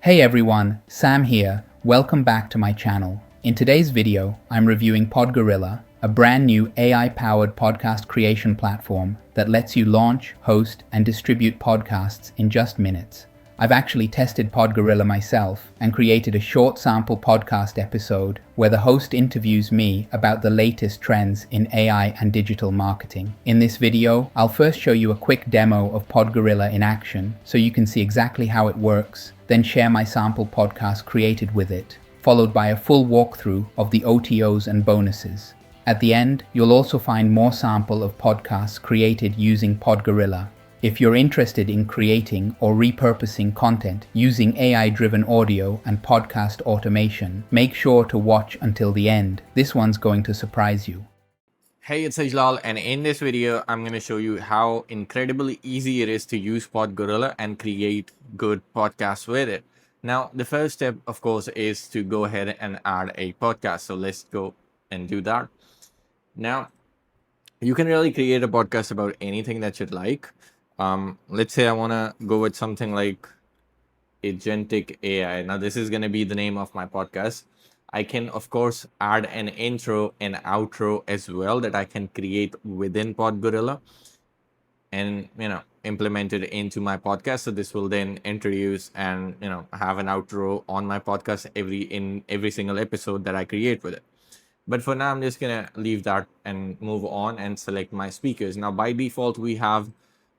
Hey everyone, Sam here. Welcome back to my channel. In today's video, I'm reviewing PodGorilla, a brand new AI-powered podcast creation platform that lets you launch, host, and distribute podcasts in just minutes. I've actually tested PodGorilla myself and created a short sample podcast episode where the host interviews me about the latest trends in AI and digital marketing. In this video, I'll first show you a quick demo of PodGorilla in action so you can see exactly how it works, then share my sample podcast created with it, followed by a full walkthrough of the OTOs and bonuses. At the end, you'll also find more sample of podcasts created using PodGorilla. If you're interested in creating or repurposing content using AI-driven audio and podcast automation, make sure to watch until the end. This one's going to surprise you. Hey, it's Ajlal, and in this video, I'm going to show you how incredibly easy it is to use PodGorilla and create good podcasts with it. Now, the first step, of course, is to go ahead and add a podcast. So let's go and do that. Now, you can really create a podcast about anything that you'd like. Let's say I want to go with something like agentic AI. Now, this is going to be the name of my podcast. I can, of course, add an intro and outro as well that I can create within PodGorilla and, implement it into my podcast. So this will then introduce and, have an outro on my podcast in every single episode that I create with it. But for now, I'm just going to leave that and move on and select my speakers. Now, by default, we have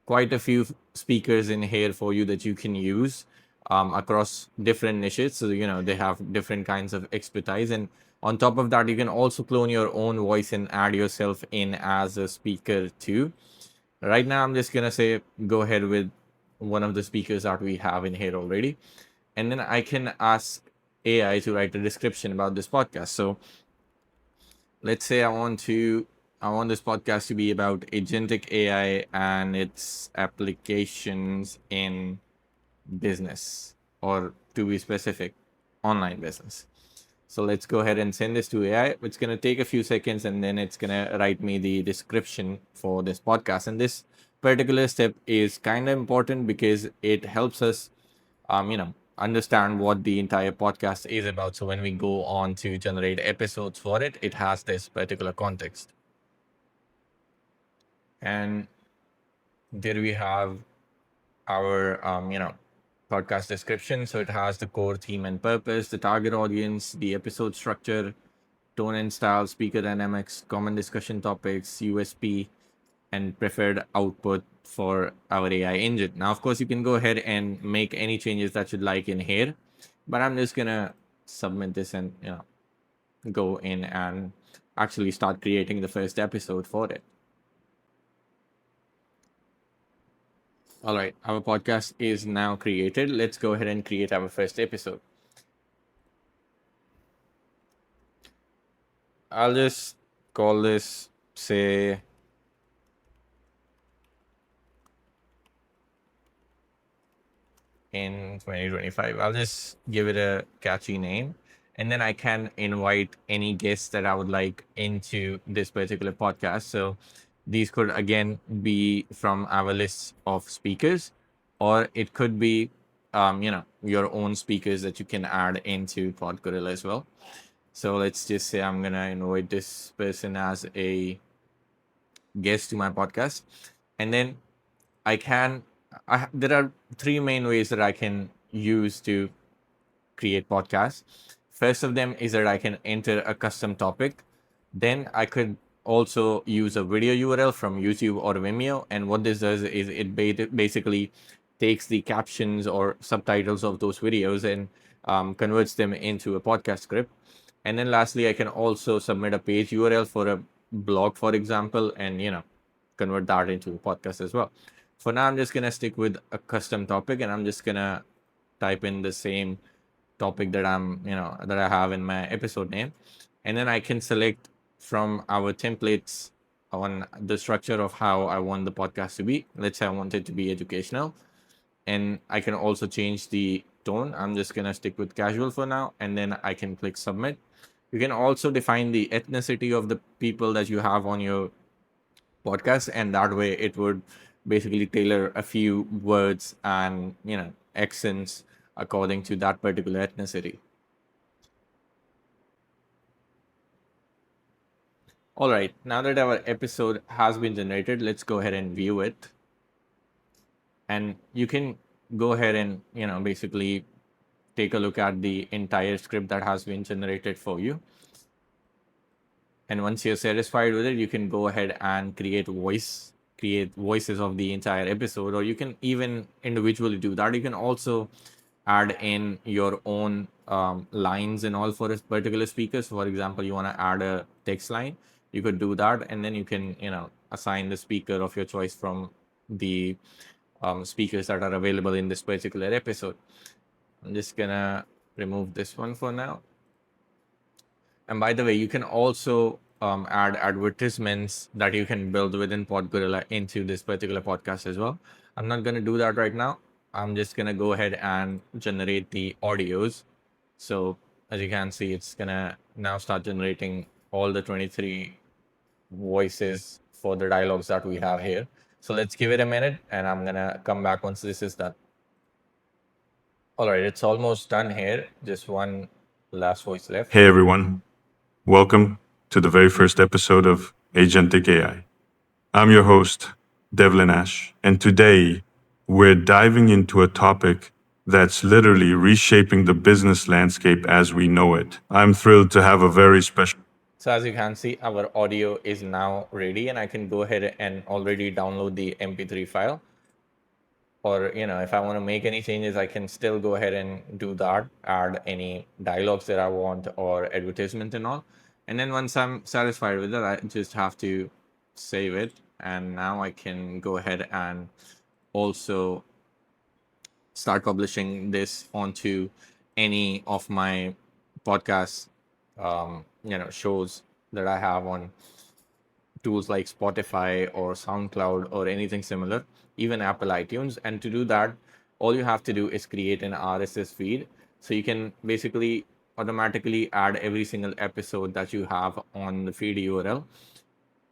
quite a few speakers in here for you that you can use across different niches. So, they have different kinds of expertise. And on top of that, you can also clone your own voice and add yourself in as a speaker too. Right now, I'm just going to say, go ahead with one of the speakers that we have in here already. And then I can ask AI to write a description about this podcast. So let's say I want this podcast to be about agentic AI and its applications in business, or to be specific, online business. So let's go ahead and send this to AI. It's going to take a few seconds and then it's going to write me the description for this podcast. And this particular step is kind of important because it helps us, understand what the entire podcast is about. So when we go on to generate episodes for it, it has this particular context. And there we have our, podcast description. So it has the core theme and purpose, the target audience, the episode structure, tone and style, speaker dynamics, common discussion topics, USP, and preferred output for our AI engine. Now, of course, you can go ahead and make any changes that you'd like in here, but I'm just gonna submit this and go in and actually start creating the first episode for it. All right, our podcast is now created. Let's go ahead and create our first episode. I'll just call this, say, in 2025. I'll just give it a catchy name. And then I can invite any guests that I would like into this particular podcast. So these could, again, be from our list of speakers, or it could be, your own speakers that you can add into PodGorilla as well. So let's just say I'm going to invite this person as a guest to my podcast. And then there are three main ways that I can use to create podcasts. First of them is that I can enter a custom topic. Then I could also use a video URL from YouTube or Vimeo. And what this does is it basically takes the captions or subtitles of those videos and converts them into a podcast script. And then lastly, I can also submit a page URL for a blog, for example, and, convert that into a podcast as well. For now, I'm just going to stick with a custom topic, and I'm just going to type in the same topic that that I have in my episode name. And then I can select from our templates on the structure of how I want the podcast to be. Let's say I want it to be educational, and I can also change the tone. I'm just going to stick with casual for now, and then I can click submit. You can also define the ethnicity of the people that you have on your podcast, and that way it would basically tailor a few words and accents according to that particular ethnicity. All right, now that our episode has been generated, let's go ahead and view it. And you can go ahead and, basically take a look at the entire script that has been generated for you. And once you're satisfied with it, you can go ahead and create voices of the entire episode, or you can even individually do that. You can also add in your own lines and all for a particular speaker. So for example, you want to add a text line, you could do that, and then you can assign the speaker of your choice from the speakers that are available in this particular episode. I'm just gonna remove this one for now. And by the way, you can also add advertisements that you can build within PodGorilla into this particular podcast as well. I'm not going to do that right now. I'm just going to go ahead and generate the audios. So as you can see, it's going to now start generating all the 23 voices for the dialogues that we have here. So let's give it a minute, and I'm going to come back once this is done. All right, it's almost done here. Just one last voice left. Hey everyone, welcome to the very first episode of Agentic AI. I'm your host, Devlin Ash, and today we're diving into a topic that's literally reshaping the business landscape as we know it. I'm thrilled to have a very special. So as you can see, our audio is now ready, and I can go ahead and already download the MP3 file. Or, if I want to make any changes, I can still go ahead and do that, add any dialogues that I want or advertisement and all. And then once I'm satisfied with that, I just have to save it. And now I can go ahead and also start publishing this onto any of my podcast, shows that I have on tools like Spotify or SoundCloud or anything similar, even Apple iTunes. And to do that, all you have to do is create an RSS feed. So you can basically automatically add every single episode that you have on the feed URL.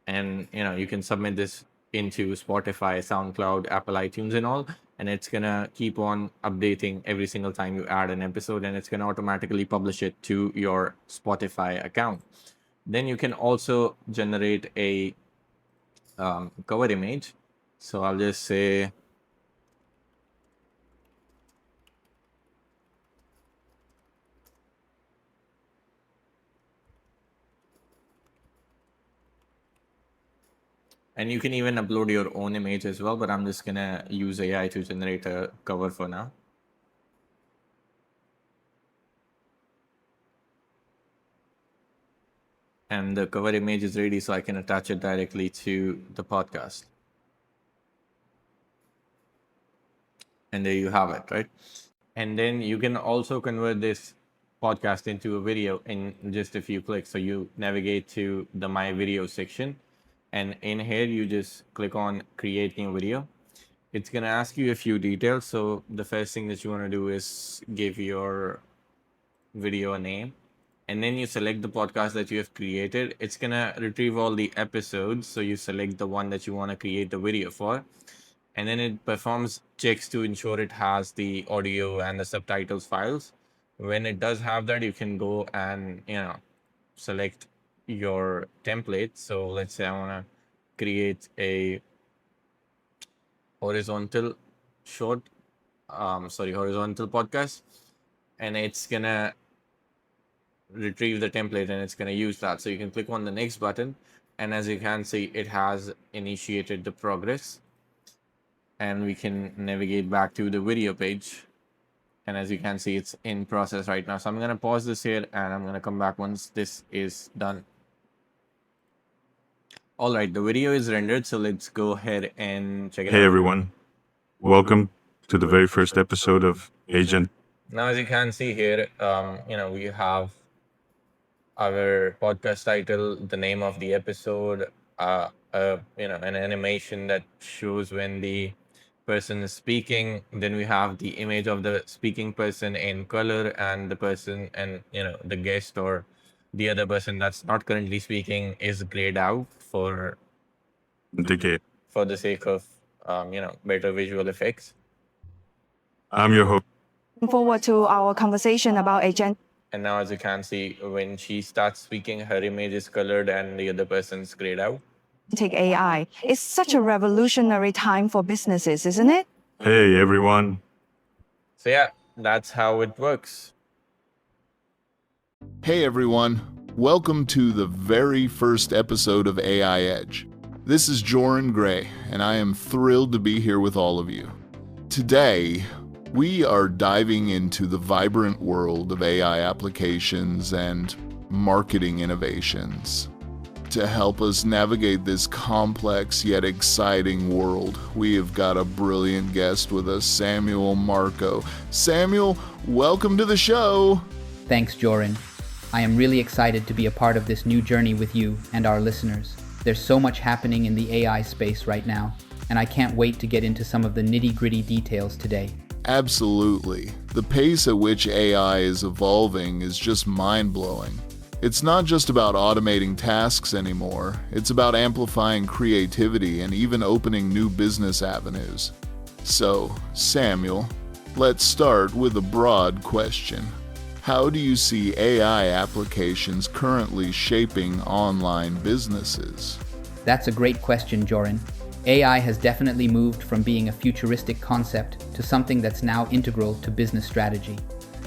And you can submit this into Spotify, SoundCloud, Apple iTunes and all. And it's gonna keep on updating every single time you add an episode, and it's gonna automatically publish it to your Spotify account. Then you can also generate a cover image. So I'll just say and you can even upload your own image as well, but I'm just gonna use AI to generate a cover for now. And the cover image is ready, so I can attach it directly to the podcast. And there you have it, right? And then you can also convert this podcast into a video in just a few clicks. So you navigate to the My Video section, and in here you just click on Create New Video. It's going to ask you a few details. So the first thing that you want to do is give your video a name, and then you select the podcast that you have created. It's going to retrieve all the episodes. So you select the one that you want to create the video for, and then it performs checks to ensure it has the audio and the subtitles files. When it does have that, you can go and select your template. So let's say I want to create a horizontal horizontal podcast, and it's gonna retrieve the template and it's gonna use that. So you can click on the next button, and as you can see, it has initiated the progress, and we can navigate back to the video page. And as you can see, it's in process right now. So I'm gonna pause this here, and I'm gonna come back once this is done. All right, the video is rendered, so let's go ahead and check it out. Hey everyone, welcome to the very first episode of Agent. Now, as you can see here, we have our podcast title, the name of the episode, an animation that shows when the person is speaking. Then we have the image of the speaking person in color, and the person and the guest or the other person that's not currently speaking is grayed out for the sake of better visual effects. I'm your host. Forward to our conversation about agent. And now, as you can see, when she starts speaking, her image is colored and the other person's grayed out. Take AI. It's such a revolutionary time for businesses, isn't it? Hey, everyone. So yeah, that's how it works. Hey everyone, welcome to the very first episode of AI Edge. This is Joran Gray, and I am thrilled to be here with all of you. Today, we are diving into the vibrant world of AI applications and marketing innovations. To help us navigate this complex yet exciting world, we have got a brilliant guest with us, Samuel Marco. Samuel, welcome to the show! Thanks, Joran. I am really excited to be a part of this new journey with you and our listeners. There's so much happening in the AI space right now, and I can't wait to get into some of the nitty-gritty details today. Absolutely. The pace at which AI is evolving is just mind-blowing. It's not just about automating tasks anymore, it's about amplifying creativity and even opening new business avenues. So, Samuel, let's start with a broad question. How do you see AI applications currently shaping online businesses? That's a great question, Joran. AI has definitely moved from being a futuristic concept to something that's now integral to business strategy.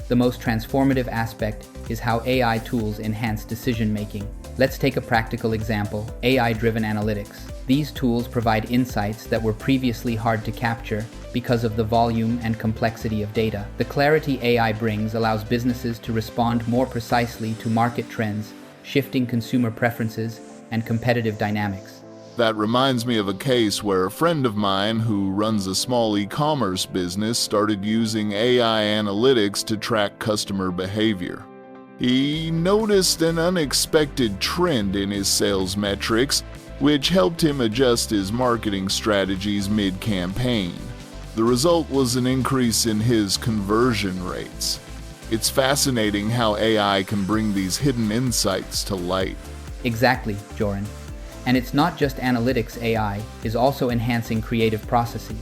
The most transformative aspect is how AI tools enhance decision-making. Let's take a practical example, AI-driven analytics. These tools provide insights that were previously hard to capture because of the volume and complexity of data. The clarity AI brings allows businesses to respond more precisely to market trends, shifting consumer preferences, and competitive dynamics. That reminds me of a case where a friend of mine who runs a small e-commerce business started using AI analytics to track customer behavior. He noticed an unexpected trend in his sales metrics, which helped him adjust his marketing strategies mid-campaign. The result was an increase in his conversion rates. It's fascinating how AI can bring these hidden insights to light. Exactly, Joran. And it's not just analytics. AI is also enhancing creative processes.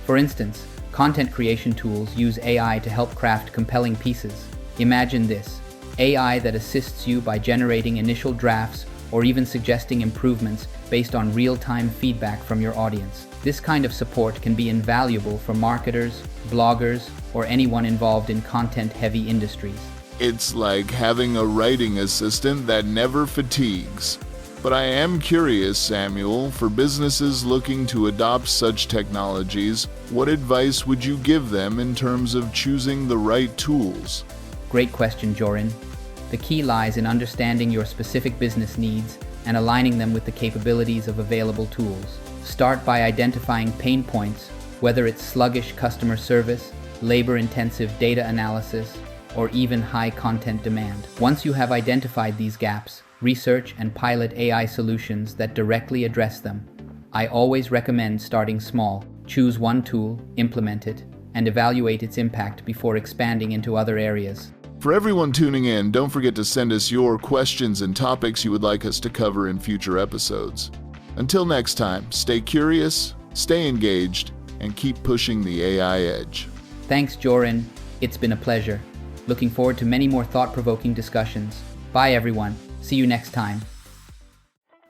For instance, content creation tools use AI to help craft compelling pieces. Imagine this, AI that assists you by generating initial drafts or even suggesting improvements based on real-time feedback from your audience. This kind of support can be invaluable for marketers, bloggers, or anyone involved in content-heavy industries. It's like having a writing assistant that never fatigues. But I am curious, Samuel, for businesses looking to adopt such technologies, what advice would you give them in terms of choosing the right tools? Great question, Joran. The key lies in understanding your specific business needs and aligning them with the capabilities of available tools. Start by identifying pain points, whether it's sluggish customer service, labor-intensive data analysis, or even high content demand. Once you have identified these gaps, research and pilot AI solutions that directly address them. I always recommend starting small. Choose one tool, implement it, and evaluate its impact before expanding into other areas. For everyone tuning in, don't forget to send us your questions and topics you would like us to cover in future episodes. Until next time, stay curious, stay engaged, and keep pushing the AI edge. Thanks, Joran. It's been a pleasure. Looking forward to many more thought-provoking discussions. Bye, everyone. See you next time.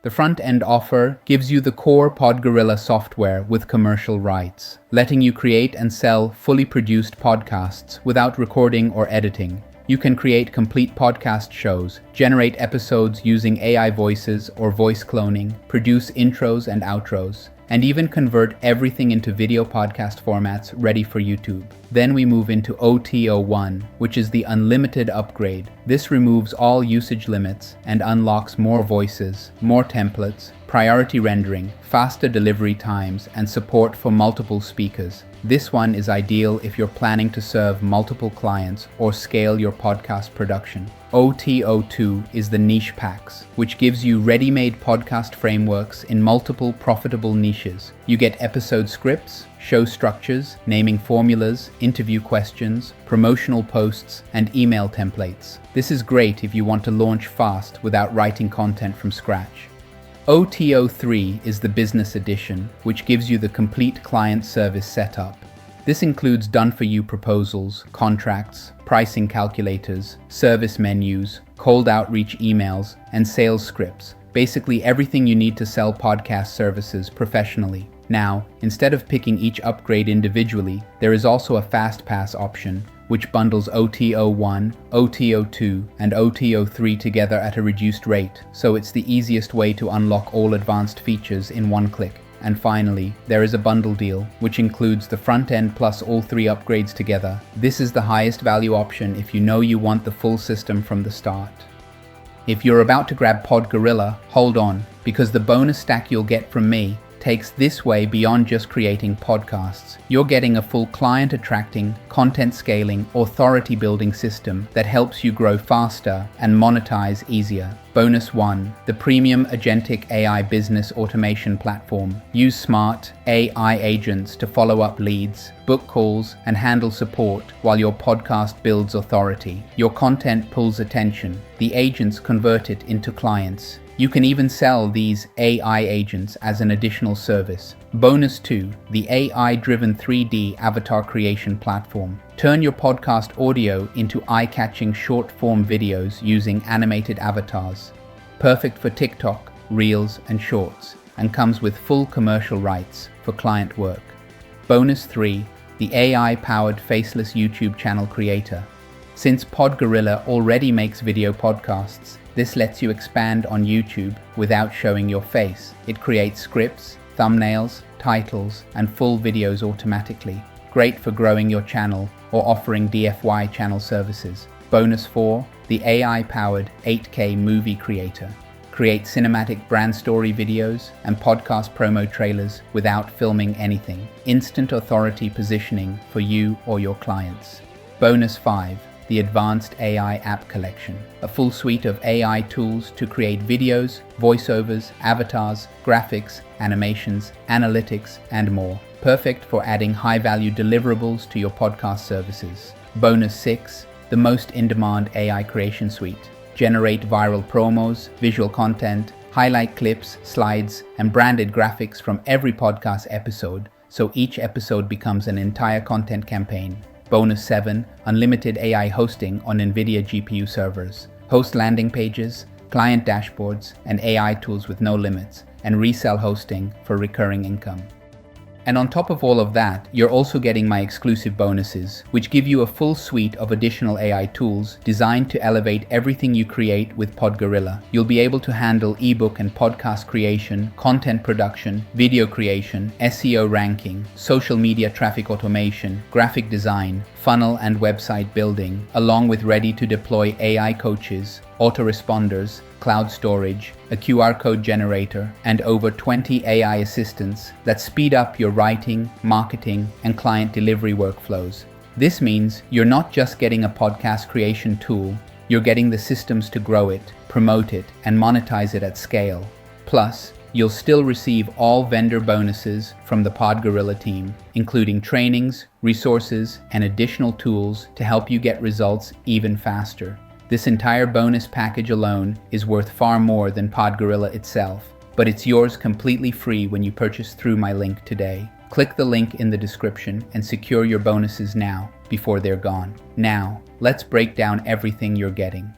The front-end offer gives you the core PodGorilla software with commercial rights, letting you create and sell fully produced podcasts without recording or editing. You can create complete podcast shows, generate episodes using AI voices or voice cloning, produce intros and outros, and even convert everything into video podcast formats ready for YouTube. Then we move into OTO 1, which is the unlimited upgrade. This removes all usage limits and unlocks more voices, more templates, priority rendering, faster delivery times, and support for multiple speakers. This one is ideal if you're planning to serve multiple clients or scale your podcast production. OTO 2 is the niche packs, which gives you ready-made podcast frameworks in multiple profitable niches. You get episode scripts, show structures, naming formulas, interview questions, promotional posts, and email templates. This is great if you want to launch fast without writing content from scratch. OTO 3 is the business edition, which gives you the complete client service setup. This includes done-for-you proposals, contracts, pricing calculators, service menus, cold outreach emails, and sales scripts. Basically everything you need to sell podcast services professionally. Now, instead of picking each upgrade individually, there is also a fast pass option, which bundles OTO 1, OTO 2, and OTO 3 together at a reduced rate, so it's the easiest way to unlock all advanced features in one click. And finally, there is a bundle deal, which includes the front end plus all 3 upgrades together. This is the highest value option if you know you want the full system from the start. If you're about to grab PodGorilla, hold on, because the bonus stack you'll get from me takes this way beyond just creating podcasts. You're getting a full client-attracting, content-scaling, authority-building system that helps you grow faster and monetize easier. Bonus 1, the premium agentic AI business automation platform. Use smart AI agents to follow up leads, book calls, and handle support while your podcast builds authority. Your content pulls attention. The agents convert it into clients. You can even sell these AI agents as an additional service. Bonus 2, the AI-driven 3D avatar creation platform. Turn your podcast audio into eye-catching short-form videos using animated avatars. Perfect for TikTok, Reels, and Shorts, and comes with full commercial rights for client work. Bonus 3, the AI-powered faceless YouTube channel creator. Since PodGorilla already makes video podcasts, this lets you expand on YouTube without showing your face. It creates scripts, thumbnails, titles, and full videos automatically. Great for growing your channel or offering DIY channel services. Bonus 4, the AI-powered 8K movie creator. Create cinematic brand story videos and podcast promo trailers without filming anything. Instant authority positioning for you or your clients. Bonus 5, the Advanced AI App Collection, a full suite of AI tools to create videos, voiceovers, avatars, graphics, animations, analytics, and more. Perfect for adding high-value deliverables to your podcast services. Bonus 6, the most in-demand AI creation suite. Generate viral promos, visual content, highlight clips, slides, and branded graphics from every podcast episode, so each episode becomes an entire content campaign. Bonus 7, unlimited AI hosting on NVIDIA GPU servers. Host landing pages, client dashboards, and AI tools with no limits, and resell hosting for recurring income. And on top of all of that, you're also getting my exclusive bonuses, which give you a full suite of additional AI tools designed to elevate everything you create with PodGorilla. You'll be able to handle ebook and podcast creation, content production, video creation, SEO ranking, social media traffic automation, graphic design, funnel and website building, along with ready-to-deploy AI coaches, autoresponders, cloud storage, a QR code generator, and over 20 AI assistants that speed up your writing, marketing, and client delivery workflows. This means you're not just getting a podcast creation tool, you're getting the systems to grow it, promote it, and monetize it at scale. Plus, you'll still receive all vendor bonuses from the PodGorilla team, including trainings, resources, and additional tools to help you get results even faster. This entire bonus package alone is worth far more than PodGorilla itself, but it's yours completely free when you purchase through my link today. Click the link in the description and secure your bonuses now, before they're gone. Now, let's break down everything you're getting.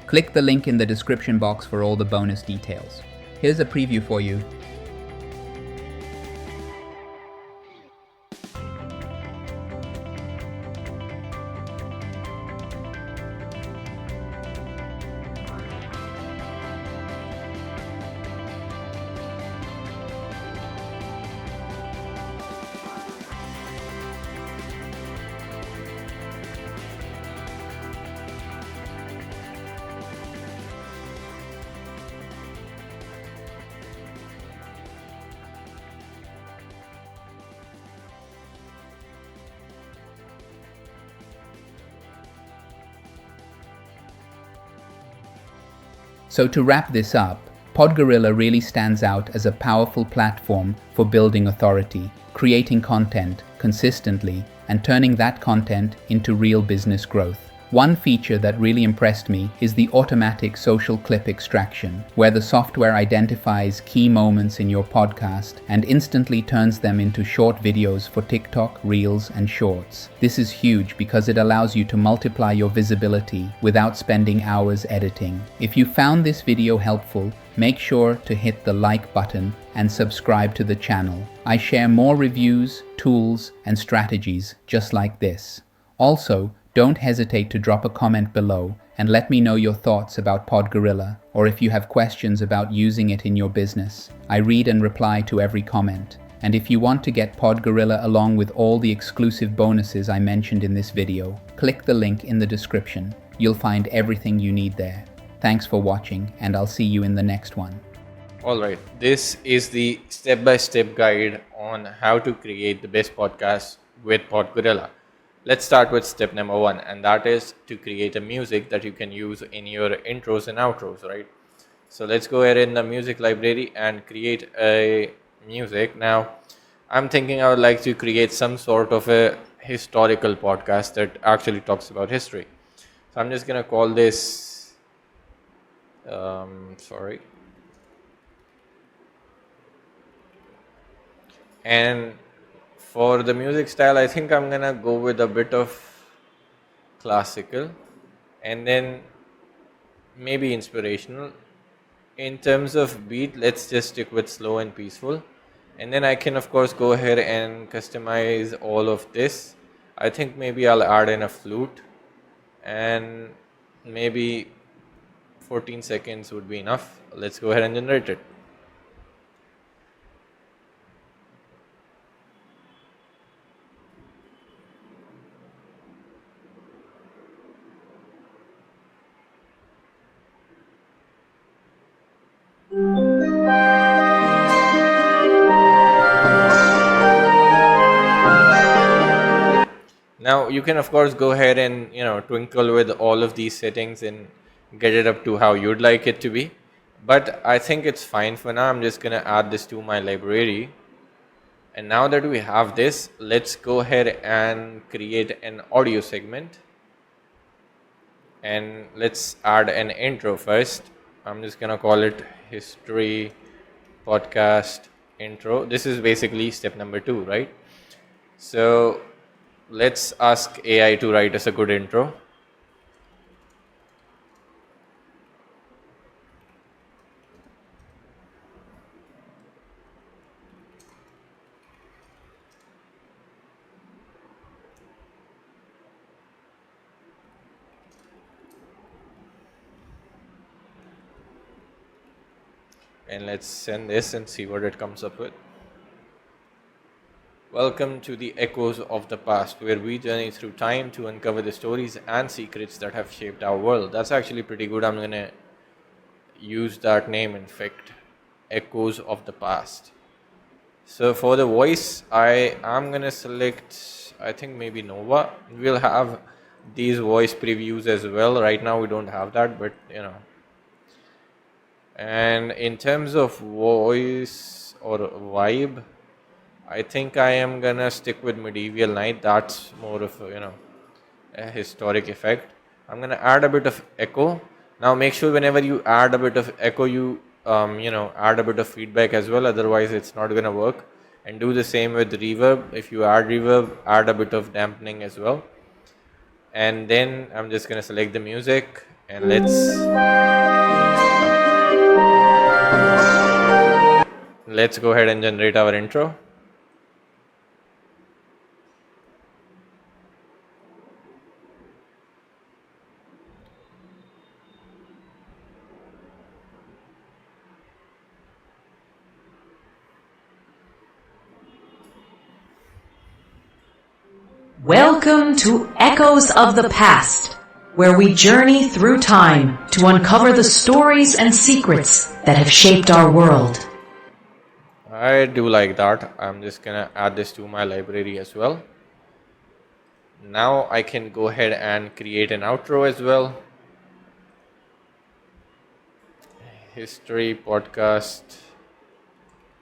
Click the link in the description box for all the bonus details. Here's a preview for you. So to wrap this up, PodGorilla really stands out as a powerful platform for building authority, creating content consistently, and turning that content into real business growth. One feature that really impressed me is the automatic social clip extraction, where the software identifies key moments in your podcast and instantly turns them into short videos for TikTok, Reels, and Shorts. This is huge because it allows you to multiply your visibility without spending hours editing. If you found this video helpful, make sure to hit the like button and subscribe to the channel. I share more reviews, tools, and strategies just like this. Also, don't hesitate to drop a comment below and let me know your thoughts about PodGorilla, or if you have questions about using it in your business. I read and reply to every comment. And if you want to get PodGorilla along with all the exclusive bonuses I mentioned in this video, click the link in the description. You'll find everything you need there. Thanks for watching, and I'll see you in the next one. Alright, this is the step-by-step guide on how to create the best podcast with PodGorilla. Let's start with step number 1, and that is to create a music that you can use in your intros and outros, right? So let's go ahead in the music library and create a music. Now, I'm thinking I would like to create some sort of a historical podcast that actually talks about history. So I'm just going to call this, And for the music style, I think I'm gonna go with a bit of classical and then maybe inspirational. In terms of beat, let's just stick with slow and peaceful. And then I can of course go ahead and customize all of this. I think maybe I'll add in a flute and maybe 14 seconds would be enough. Let's go ahead and generate it. Now you can of course go ahead and twinkle with all of these settings and get it up to how you'd like it to be, but I think it's fine for now. I'm just gonna add this to my library, and now that we have this, let's go ahead and create an audio segment, and let's add an intro first. I'm just gonna call it history podcast intro. This is basically step number 2, right? So let's ask AI to write us a good intro. And let's send this and see what it comes up with. Welcome to the Echoes of the Past, where we journey through time to uncover the stories and secrets that have shaped our world. That's actually pretty good. I'm going to use that name, in fact, Echoes of the Past. So for the voice, I am going to select, I think maybe Nova. We'll have these voice previews as well. Right now we don't have that, but And in terms of voice or vibe, I think I am gonna stick with Medieval Night. That's more of a historic effect. I'm gonna add a bit of echo. Now make sure whenever you add a bit of echo, you add a bit of feedback as well. Otherwise, it's not gonna work. And do the same with reverb. If you add reverb, add a bit of dampening as well. And then I'm just gonna select the music And let's go ahead and generate our intro. Welcome to Echoes of the Past, where we journey through time to uncover the stories and secrets that have shaped our world. I do like that. I'm just gonna add this to my library as well. Now I can go ahead and create an outro as well. History podcast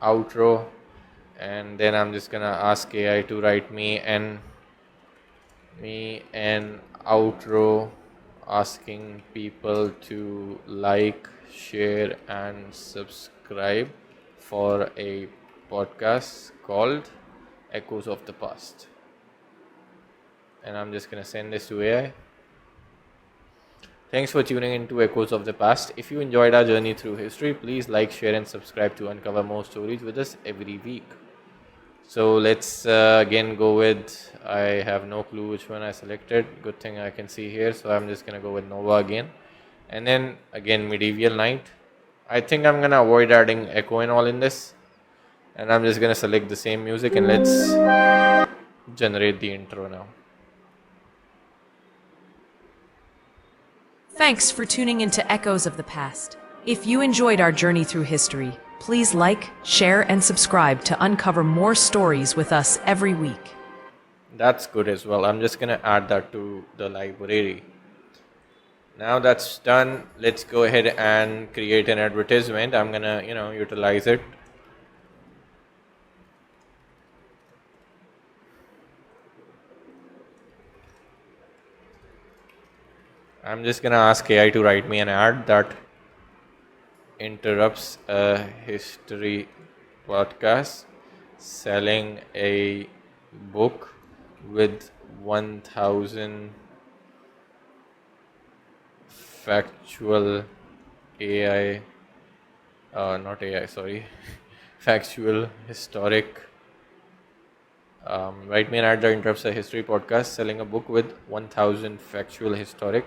outro, and then I'm just gonna ask AI to write me an outro asking people to like, share and subscribe for a podcast called Echoes of the Past. And I'm just gonna send this to AI. Thanks for tuning in to Echoes of the Past. If you enjoyed our journey through history, please like, share and subscribe to uncover more stories with us every week. So let's again go with, I have no clue which one I selected. Good thing I can see here. So I'm just going to go with Nova again. And then again Medieval Night. I think I'm going to avoid adding echo and all in this. And I'm just going to select the same music and let's generate the intro now. Thanks for tuning into Echoes of the Past. If you enjoyed our journey through history, please like, share, and subscribe to uncover more stories with us every week. That's good as well. I'm just going to add that to the library. Now that's done, let's go ahead and create an advertisement. I'm going to, utilize it. I'm just going to ask AI to write me an ad that interrupts a history podcast selling a book with 1000 factual factual historic. Write me an ad that interrupts a history podcast selling a book with 1000 factual historic.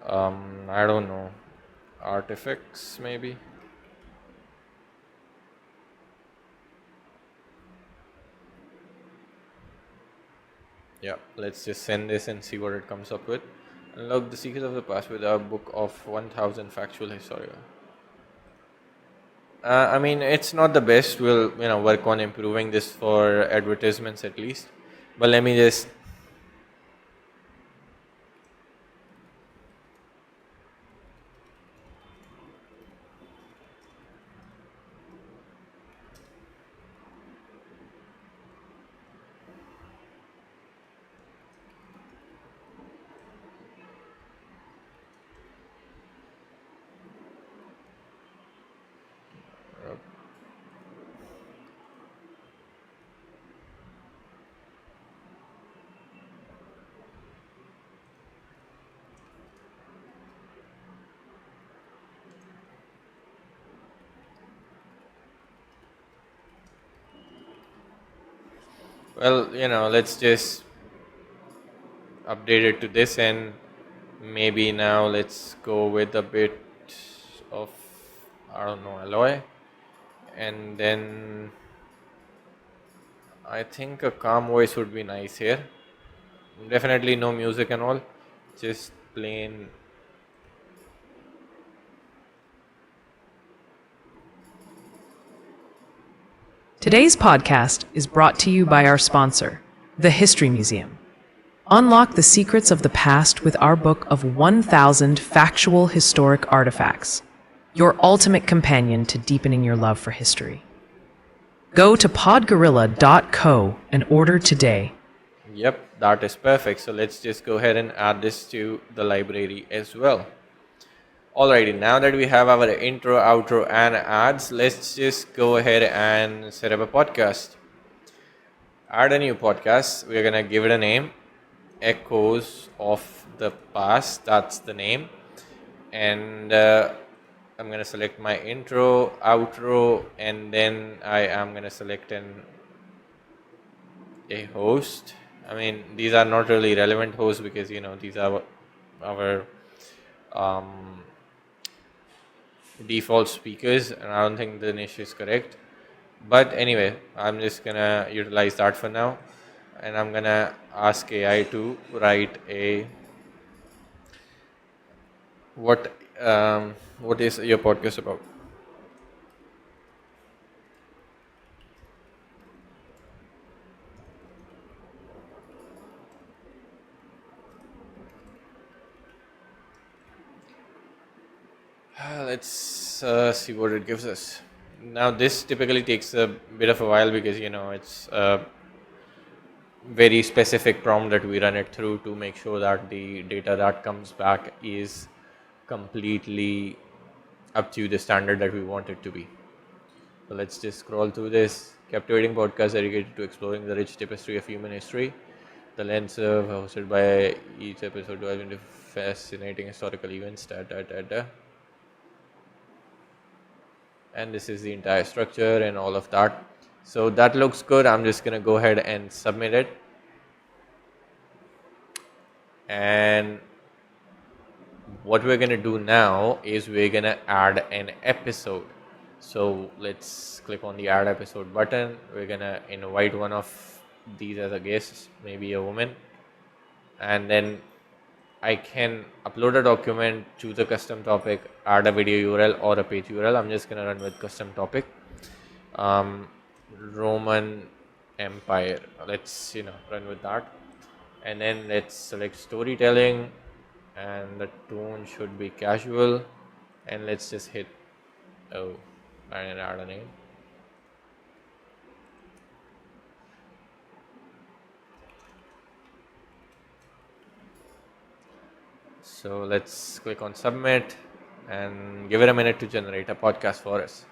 I don't know. Artifacts maybe. Yeah, let's just send this and see what it comes up with. Unlock the secrets of the past with our book of 1000 factual historical. I mean, it's not the best. We'll work on improving this for advertisements at least. But let me just let's just update it to this, and maybe now let's go with a bit of, I don't know, alloy, and then I think a calm voice would be nice here. Definitely no music and all, just plain. Today's podcast is brought to you by our sponsor, the History Museum. Unlock the secrets of the past with our book of 1000 factual historic artifacts, your ultimate companion to deepening your love for history. Go to PodGorilla.co and order today. Yep, that is perfect. So let's just go ahead and add this to the library as well. Alrighty, now that we have our intro, outro and ads, let's just go ahead and set up a podcast. Add a new podcast. We're going to give it a name, Echoes of the Past. That's the name. and I'm going to select my intro, outro, and then I am going to select a host. I mean, these are not really relevant hosts because these are our default speakers, and I don't think the niche is correct. But anyway, I'm just gonna utilize that for now, and I'm gonna ask AI to write a what is your podcast about? Let's see what it gives us. Now this typically takes a bit of a while because it's a very specific prompt that we run it through to make sure that the data that comes back is completely up to the standard that we want it to be. So let's just scroll through this. Captivating podcast dedicated to exploring the rich tapestry of human history. The lens of hosted by each episode dives into fascinating historical events. And this is the entire structure and all of that. So that looks good. I'm just gonna go ahead and submit it. And what we're gonna do now is we're gonna add an episode. So let's click on the add episode button. We're gonna invite one of these as a guest, maybe a woman, and then I can upload a document, choose a custom topic, add a video URL or a page URL. I'm just gonna run with custom topic. Roman Empire. Let's run with that, and then let's select storytelling, and the tone should be casual, and let's just hit and add a name. So let's click on submit and give it a minute to generate a podcast for us.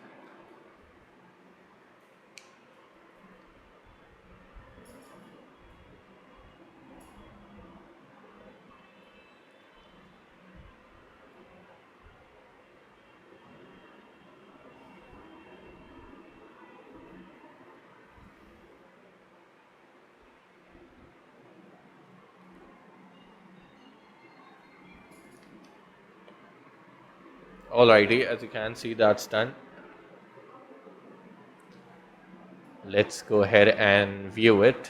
Alrighty, as you can see, that's done. Let's go ahead and view it.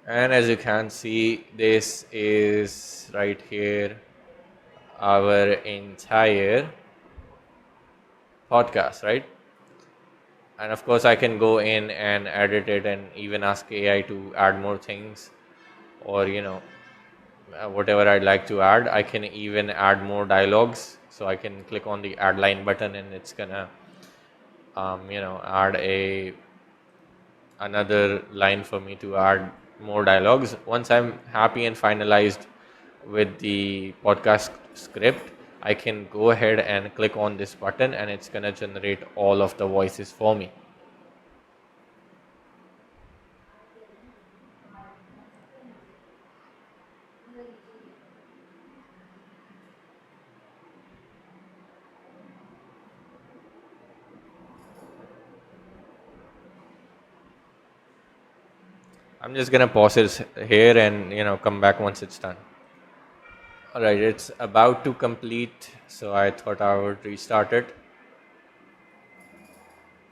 And as you can see, this is right here our entire podcast, right? And of course I can go in and edit it and even ask AI to add more things, or whatever I'd like to add. I can even add more dialogues, so I can click on the add line button and it's gonna add another line for me to add more dialogues. Once I'm happy and finalized with the podcast script, I can go ahead and click on this button and it's gonna generate all of the voices for me. I'm just gonna pause it here and come back once it's done. Alright, it's about to complete, so I thought I would restart it.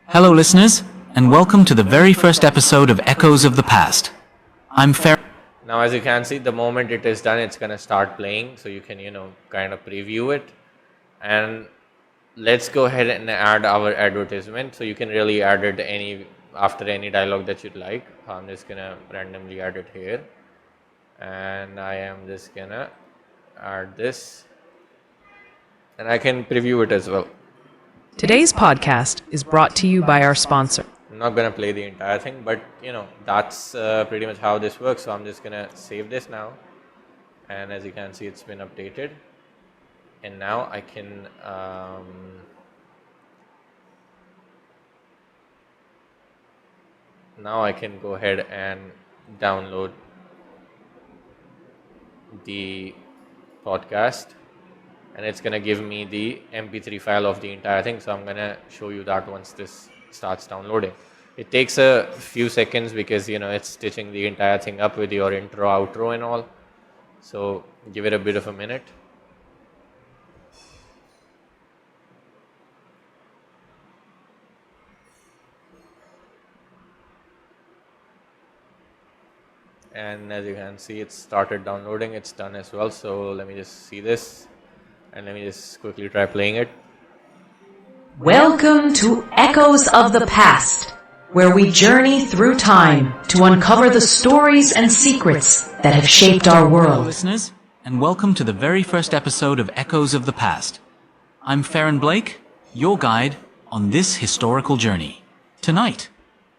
Hello, listeners, and welcome to the very first episode of Echoes of the Past. I'm Fer. Now, as you can see, the moment it is done, it's gonna start playing, so you can kind of preview it. And let's go ahead and add our advertisement. So you can really add it after any dialogue that you'd like. I'm just gonna randomly add it here, and I am just gonna add this, and I can preview it as well. Today's podcast is brought to you by our sponsor. I'm not gonna play the entire thing, but that's pretty much how this works. So I'm just gonna save this now, and as you can see, it's been updated, and now I can go ahead and download the podcast, and it's going to give me the mp3 file of the entire thing. So I'm going to show you that once this starts downloading. It takes a few seconds because it's stitching the entire thing up with your intro, outro and all. So give it a bit of a minute. And as you can see, it started downloading. It's done as well. So let me just see this, and let me just quickly try playing it. Welcome to Echoes of the Past, where we journey through time to uncover the stories and secrets that have shaped our Hello, world. listeners, and welcome to the very first episode of Echoes of the Past. I'm Farron Blake, your guide on this historical journey. Tonight,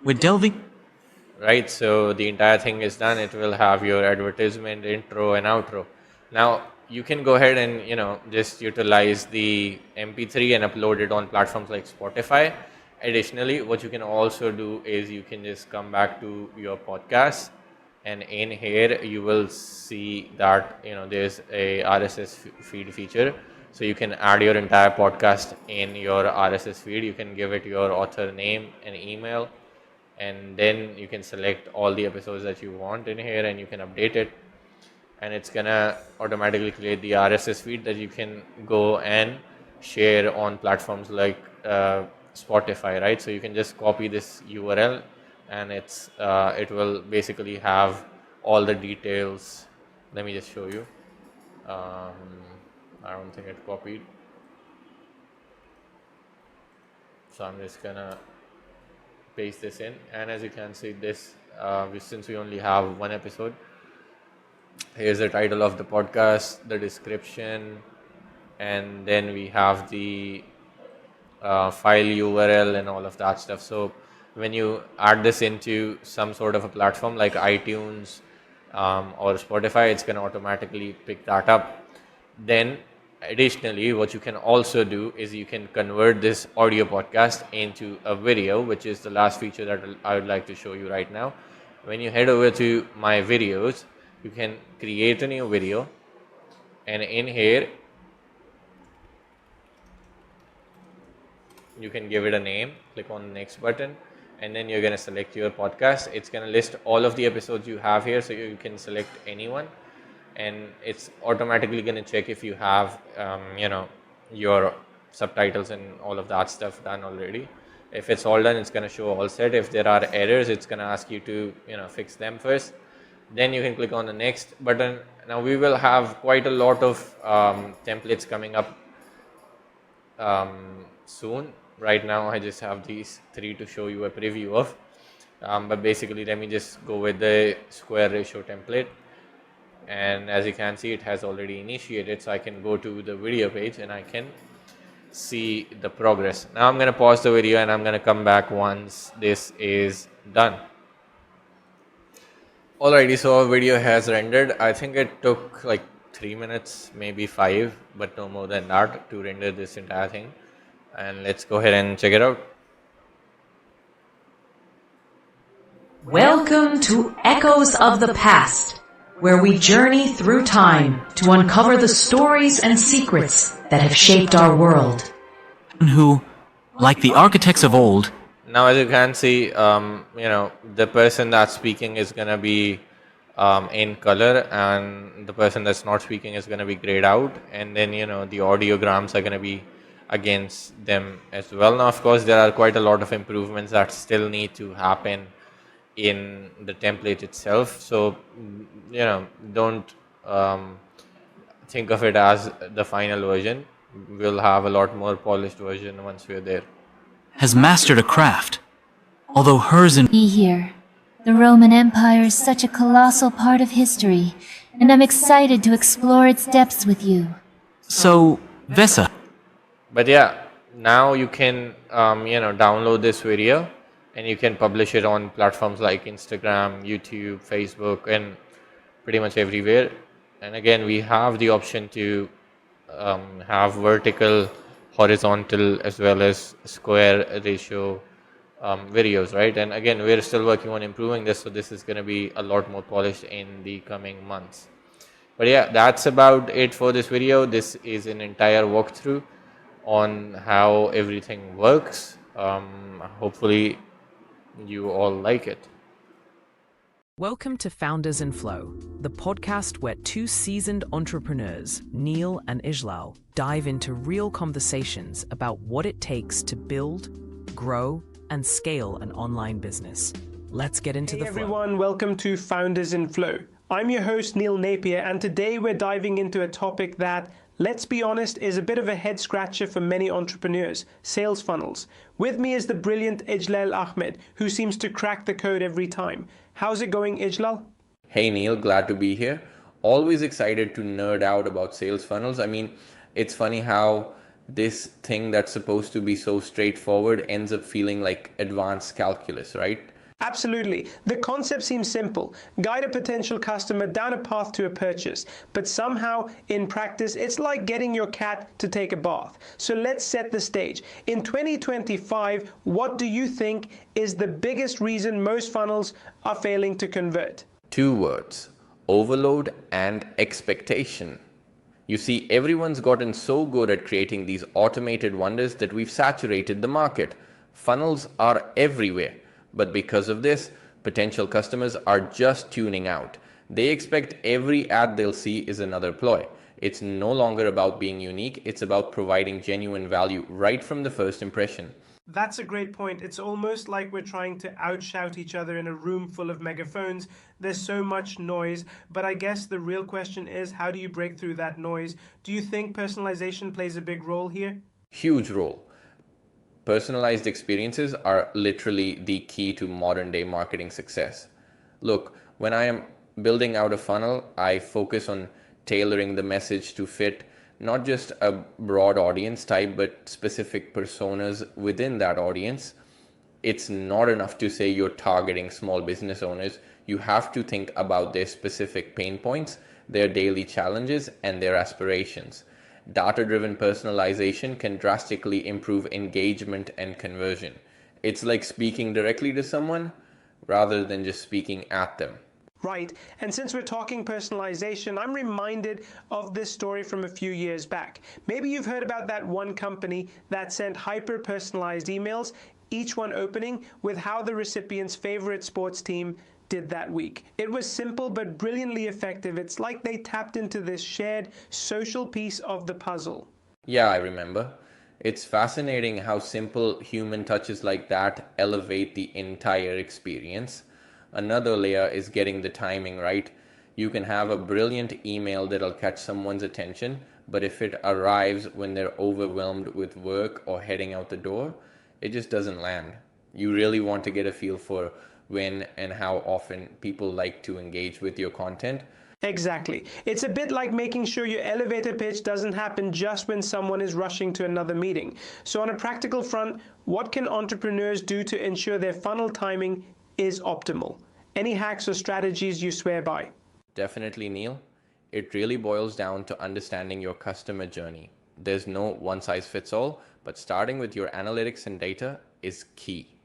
we're delving... Right, so the entire thing is done. It will have your advertisement, intro and outro. Now you can go ahead and just utilize the mp3 and upload it on platforms like Spotify. Additionally, what you can also do is you can just come back to your podcast, and in here you will see that there's a RSS feed feature. So you can add your entire podcast in your RSS feed. You can give it your author name and email, and then you can select all the episodes that you want in here, and you can update it, and it's gonna automatically create the RSS feed that you can go and share on platforms like Spotify, right? So you can just copy this URL, and it will basically have all the details. Let me just show you. I don't think it copied, so I'm just gonna paste this in, and as you can see this, since we only have one episode, here's the title of the podcast, the description, and then we have the file URL and all of that stuff. So when you add this into some sort of a platform like iTunes or Spotify, it's going to automatically pick that up. Then additionally, what you can also do is you can convert this audio podcast into a video, which is the last feature that I would like to show you right now. When you head over to my videos, you can create a new video, and in here you can give it a name. Click on the next button, and then you're going to select your podcast. It's going to list all of the episodes you have here, so you can select anyone, and it's automatically going to check if you have your subtitles and all of that stuff done already. If it's all done, it's going to show all set. If there are errors, it's going to ask you to fix them first. Then you can click on the next button. Now we will have quite a lot of templates coming up soon. Right now I just have these 3 to show you a preview of, but basically let me just go with the square ratio template. And as you can see, it has already initiated, so I can go to the video page and I can see the progress. Now I'm going to pause the video and I'm going to come back once this is done. Alrighty, so our video has rendered. I think it took like 3 minutes, maybe 5, but no more than that to render this entire thing. And let's go ahead and check it out. Welcome to Echoes of the Past, where we journey through time to uncover the stories and secrets that have shaped our world. Who, like the architects of old... Now as you can see, the person that's speaking is going to be in color, and the person that's not speaking is going to be grayed out, and then the audiograms are going to be against them as well. Now of course there are quite a lot of improvements that still need to happen in the template itself, so don't think of it as the final version. We'll have a lot more polished version once we're there. has mastered a craft, although hers in... Be here. The Roman Empire is such a colossal part of history, and I'm excited to explore its depths with you. So, Vesa... But yeah, now you can download this video and you can publish it on platforms like Instagram, YouTube, Facebook, and pretty much everywhere. And again, we have the option to have vertical, horizontal, as well as square ratio videos, right? And again, we're still working on improving this, so this is going to be a lot more polished in the coming months. But yeah, that's about it for this video. This is an entire walkthrough on how everything works. Hopefully you all like it. Welcome to Founders in Flow, the podcast where two seasoned entrepreneurs, Neil and Ijlal, dive into real conversations about what it takes to build, grow, and scale an online business. Let's get into the flow. Hey everyone, welcome to Founders in Flow. I'm your host Neil Napier, and today we're diving into a topic that, let's be honest, is a bit of a head scratcher for many entrepreneurs: sales funnels. With me is the brilliant Ijlal Ahmed, who seems to crack the code every time. How's it going, Ijlal? Hey Neil, glad to be here. Always excited to nerd out about sales funnels. I mean, it's funny how this thing that's supposed to be so straightforward ends up feeling like advanced calculus, right? Absolutely. The concept seems simple. Guide a potential customer down a path to a purchase. But somehow, in practice, it's like getting your cat to take a bath. So let's set the stage. In 2025, what do you think is the biggest reason most funnels are failing to convert? 2 words: overload and expectation. You see, everyone's gotten so good at creating these automated wonders that we've saturated the market. Funnels are everywhere. But because of this, potential customers are just tuning out. They expect every ad they'll see is another ploy. It's no longer about being unique, it's about providing genuine value right from the first impression. That's a great point. It's almost like we're trying to outshout each other in a room full of megaphones. There's so much noise, but I guess the real question is, how do you break through that noise? Do you think personalization plays a big role here? Huge role. Personalized experiences are literally the key to modern day marketing success. Look, when I am building out a funnel, I focus on tailoring the message to fit not just a broad audience type, but specific personas within that audience. It's not enough to say you're targeting small business owners. You have to think about their specific pain points, their daily challenges, and their aspirations. Data-driven personalization can drastically improve engagement and conversion. It's like speaking directly to someone rather than just speaking at them. Right, and since we're talking personalization, I'm reminded of this story from a few years back. Maybe you've heard about that one company that sent hyper-personalized emails, each one opening with how the recipient's favorite sports team did that week. It was simple but brilliantly effective. It's like they tapped into this shared social piece of the puzzle. Yeah, I remember. It's fascinating how simple human touches like that elevate the entire experience. Another layer is getting the timing right. You can have a brilliant email that'll catch someone's attention, but if it arrives when they're overwhelmed with work or heading out the door, it just doesn't land. You really want to get a feel for when and how often people like to engage with your content. Exactly. It's a bit like making sure your elevator pitch doesn't happen just when someone is rushing to another meeting. So on a practical front, what can entrepreneurs do to ensure their funnel timing is optimal? Any hacks or strategies you swear by? Definitely, Neil. It really boils down to understanding your customer journey. There's no one size fits all, but starting with your analytics and data is key.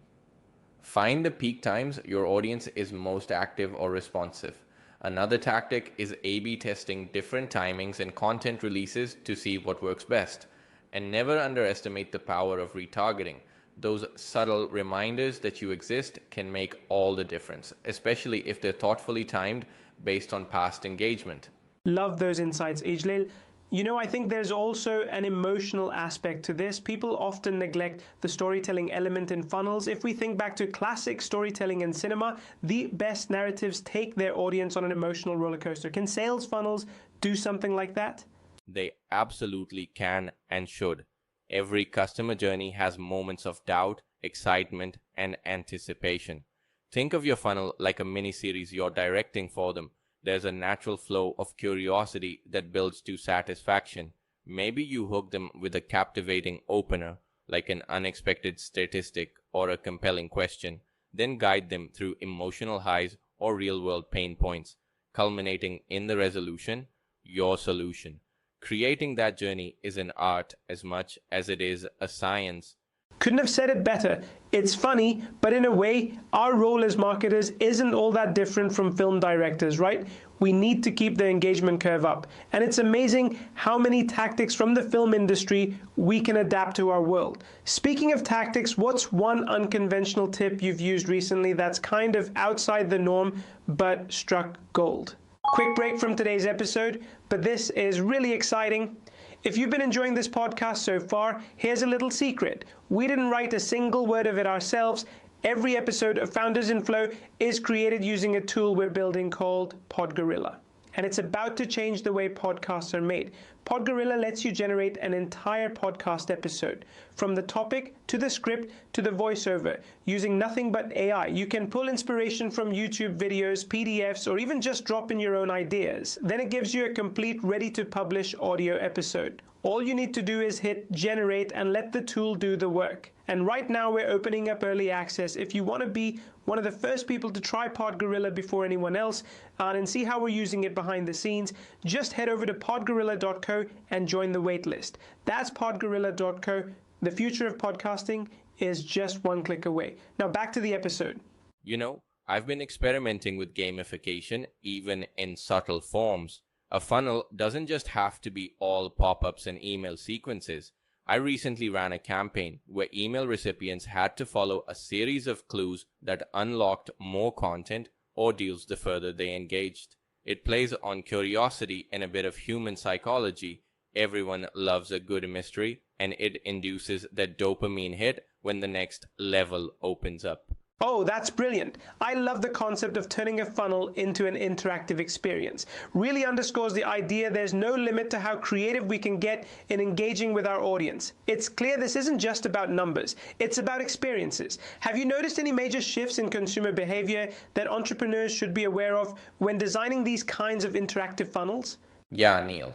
Find the peak times your audience is most active or responsive. Another tactic is A/B testing different timings and content releases to see what works best. And never underestimate the power of retargeting. Those subtle reminders that you exist can make all the difference, especially if they're thoughtfully timed based on past engagement. Love those insights, Ijlal. You know, I think there's also an emotional aspect to this. People often neglect the storytelling element in funnels. If we think back to classic storytelling in cinema, the best narratives take their audience on an emotional roller coaster. Can sales funnels do something like that? They absolutely can and should. Every customer journey has moments of doubt, excitement, and anticipation. Think of your funnel like a mini-series you're directing for them. There's a natural flow of curiosity that builds to satisfaction. Maybe you hook them with a captivating opener, like an unexpected statistic or a compelling question, then guide them through emotional highs or real-world pain points, culminating in the resolution, your solution. Creating that journey is an art as much as it is a science. Couldn't have said it better. It's funny, but in a way, our role as marketers isn't all that different from film directors, right? We need to keep the engagement curve up. And it's amazing how many tactics from the film industry we can adapt to our world. Speaking of tactics, what's one unconventional tip you've used recently that's kind of outside the norm but struck gold? Quick break from today's episode, but this is really exciting. If you've been enjoying this podcast so far, here's a little secret. We didn't write a single word of it ourselves. Every episode of Founders in Flow is created using a tool we're building called PodGorilla. And it's about to change the way podcasts are made. PodGorilla lets you generate an entire podcast episode, from the topic to the script to the voiceover, using nothing but AI. You can pull inspiration from YouTube videos, PDFs, or even just drop in your own ideas. Then it gives you a complete, ready-to-publish audio episode. All you need to do is hit generate and let the tool do the work. And right now we're opening up early access. If you want to be one of the first people to try PodGorilla before anyone else and see how we're using it behind the scenes, just head over to podgorilla.co and join the waitlist. That's podgorilla.co. The future of podcasting is just one click away. Now back to the episode. You know, I've been experimenting with gamification, even in subtle forms. A funnel doesn't just have to be all pop-ups and email sequences. I recently ran a campaign where email recipients had to follow a series of clues that unlocked more content or deals the further they engaged. It plays on curiosity and a bit of human psychology. Everyone loves a good mystery, and it induces that dopamine hit when the next level opens up. Oh, that's brilliant. I love the concept of turning a funnel into an interactive experience. Really underscores the idea there's no limit to how creative we can get in engaging with our audience. It's clear this isn't just about numbers, it's about experiences. Have you noticed any major shifts in consumer behavior that entrepreneurs should be aware of when designing these kinds of interactive funnels? Yeah, Neil.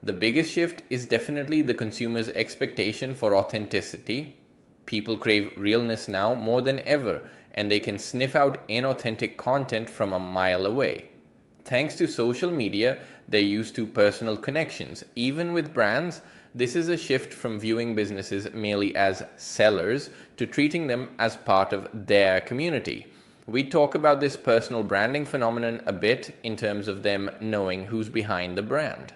The biggest shift is definitely the consumer's expectation for authenticity. People crave realness now more than ever, and they can sniff out inauthentic content from a mile away. Thanks to social media, they're used to personal connections. Even with brands, this is a shift from viewing businesses merely as sellers to treating them as part of their community. We talk about this personal branding phenomenon a bit in terms of them knowing who's behind the brand.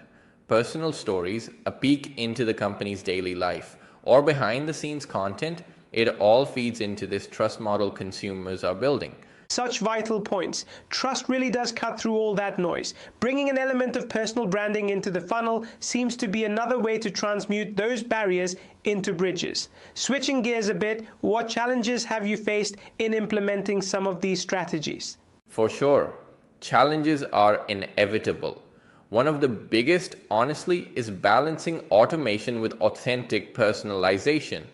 Personal stories, a peek into the company's daily life, or behind the scenes content, it all feeds into this trust model consumers are building. Such vital points. Trust really does cut through all that noise. Bringing an element of personal branding into the funnel seems to be another way to transmute those barriers into bridges. Switching gears a bit, what challenges have you faced in implementing some of these strategies? For sure, challenges are inevitable. One of the biggest, honestly, is balancing automation with authentic personalization.